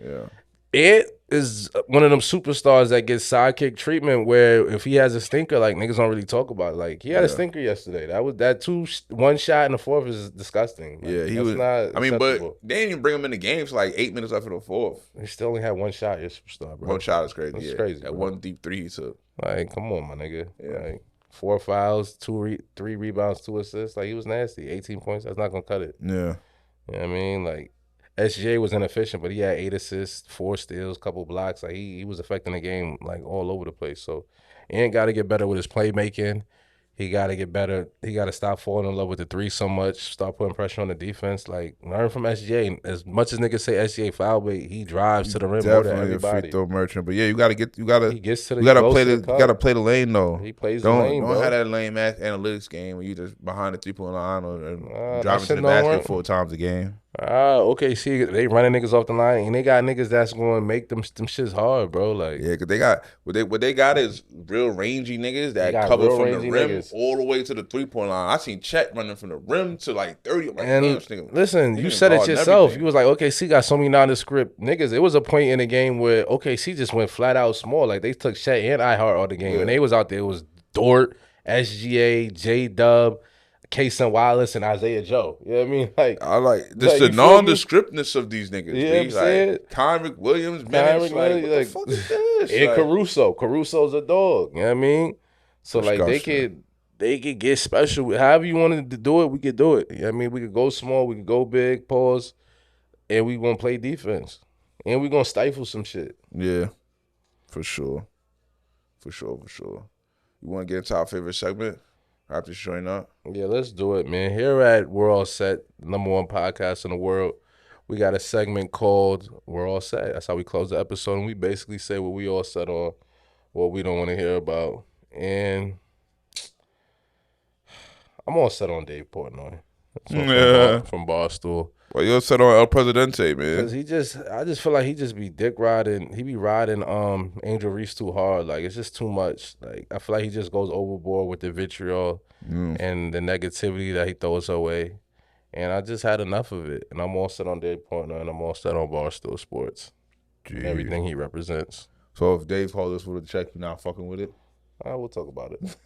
it is one of them superstars that gets sidekick treatment where if he has a stinker, like niggas don't really talk about it. Like he had a stinker yesterday. That 1 shot in the fourth is disgusting. Like,
he was.
Not
but they didn't even bring him in the game for like 8 minutes after the fourth.
He still only had 1 shot. Your superstar, bro.
1 shot is crazy.
That's crazy.
That 1 deep 3 he took.
Like, come on, my nigga. Like 4 fouls, 3 rebounds, 2 assists. Like he was nasty. 18 points. That's not gonna cut it.
Yeah.
You know what I mean? Like SGA was inefficient, but he had 8 assists, 4 steals, couple blocks. Like he was affecting the game like all over the place. So he ain't got to get better with his playmaking. He got to get better. He got to stop falling in love with the 3 so much. Start putting pressure on the defense. Like learn from SGA. As much as niggas say SGA foul bait, he drives to the rim more than everybody. Definitely a free throw
merchant. But yeah, you got to
He gets to the.
You got to play the. You got to play the lane though.
He plays the lane.
Don't have that lame ass analytics game where you just behind the 3-point line or driving to the basket 4 times a game.
Okay. See, they running niggas off the line, and they got niggas that's going to make them shits hard, bro. Like
because they got what they got is real rangy niggas that cover from the rim all the way to the 3-point line. I seen Chet running from the rim to like 30. I'm like,
and listen, you said it yourself. You was like, OKC got so many nondescript niggas. It was a point in the game where OKC just went flat out small. Like they took Chet and iHeart out the game, and they was out there. It was Dort, SGA, J-Dub, Kason Wallace, and Isaiah Joe. You know what I mean? Like
I like this the nondescriptness of these niggas.
You know what I'm saying?
Kyrick Williams, what the fuck is this?
And Caruso. Caruso's a dog. You know what I mean? So like they could get special. However you wanted to do it, we could do it. You know what I mean? We could go small, we could go big, pause, and we gonna play defense. And we gonna stifle some shit.
Yeah. For sure. You wanna get into our favorite segment? After showing up?
Yeah, let's do it, man. Here at We're All Set, #1 podcast in the world, we got a segment called We're All Set. That's how we close the episode, and we basically say what we all set on, what we don't want to hear about. And I'm all set on Dave Portnoy. From Barstool.
Well, you're set on El Presidente, man.
Because I just feel like he just be dick riding. He be riding Angel Reese too hard. Like, it's just too much. Like, I feel like he just goes overboard with the vitriol and the negativity that he throws away. And I just had enough of it. And I'm all set on Dave Portnoy, and I'm all set on Barstool Sports. And everything he represents.
So if Dave called us with a check, you're not fucking with it?
We'll talk about it.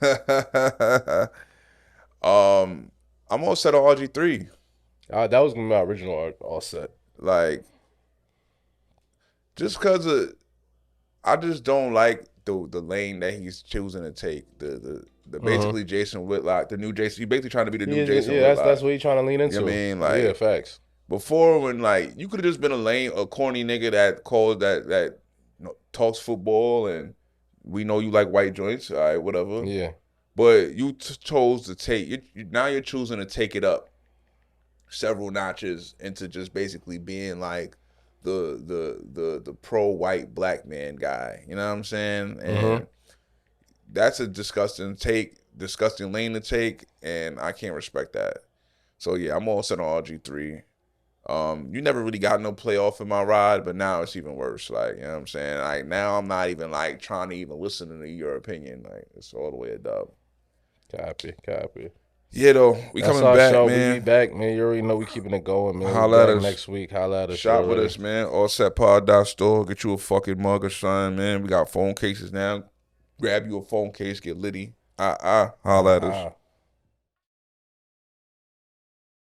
I'm all set on RGIII.
That was gonna be my original all set.
Like, just because I just don't like the lane that he's choosing to take. The basically Jason Whitlock, the new Jason. He's basically trying to be the new Jason Whitlock.
That's what he's trying to lean into.
You know what I mean? Like,
yeah, facts.
Before, when like you could have just been a corny nigga that calls that talks football, and we know you like white joints, all right, whatever.
Yeah.
But you chose to take now you're choosing to take it up several notches into just basically being like the pro white black man guy. You know what I'm saying? And that's a disgusting lane to take, and I can't respect that. So yeah, I'm all set on RG3. You never really got no playoff in my ride, but now it's even worse. Like, you know what I'm saying? Like, now I'm not even like trying to even listen to your opinion. Like, it's all the way a dub.
Copy.
Yeah, though. We coming back, show. Man.
We be back, man. You already know we keeping it going, man.
Holla at us
next week. Holla at us.
Shop with us, man. Allsetpod.store. Get you a fucking mug or something, man. We got phone cases now. Grab you a phone case, get litty. Holla at us.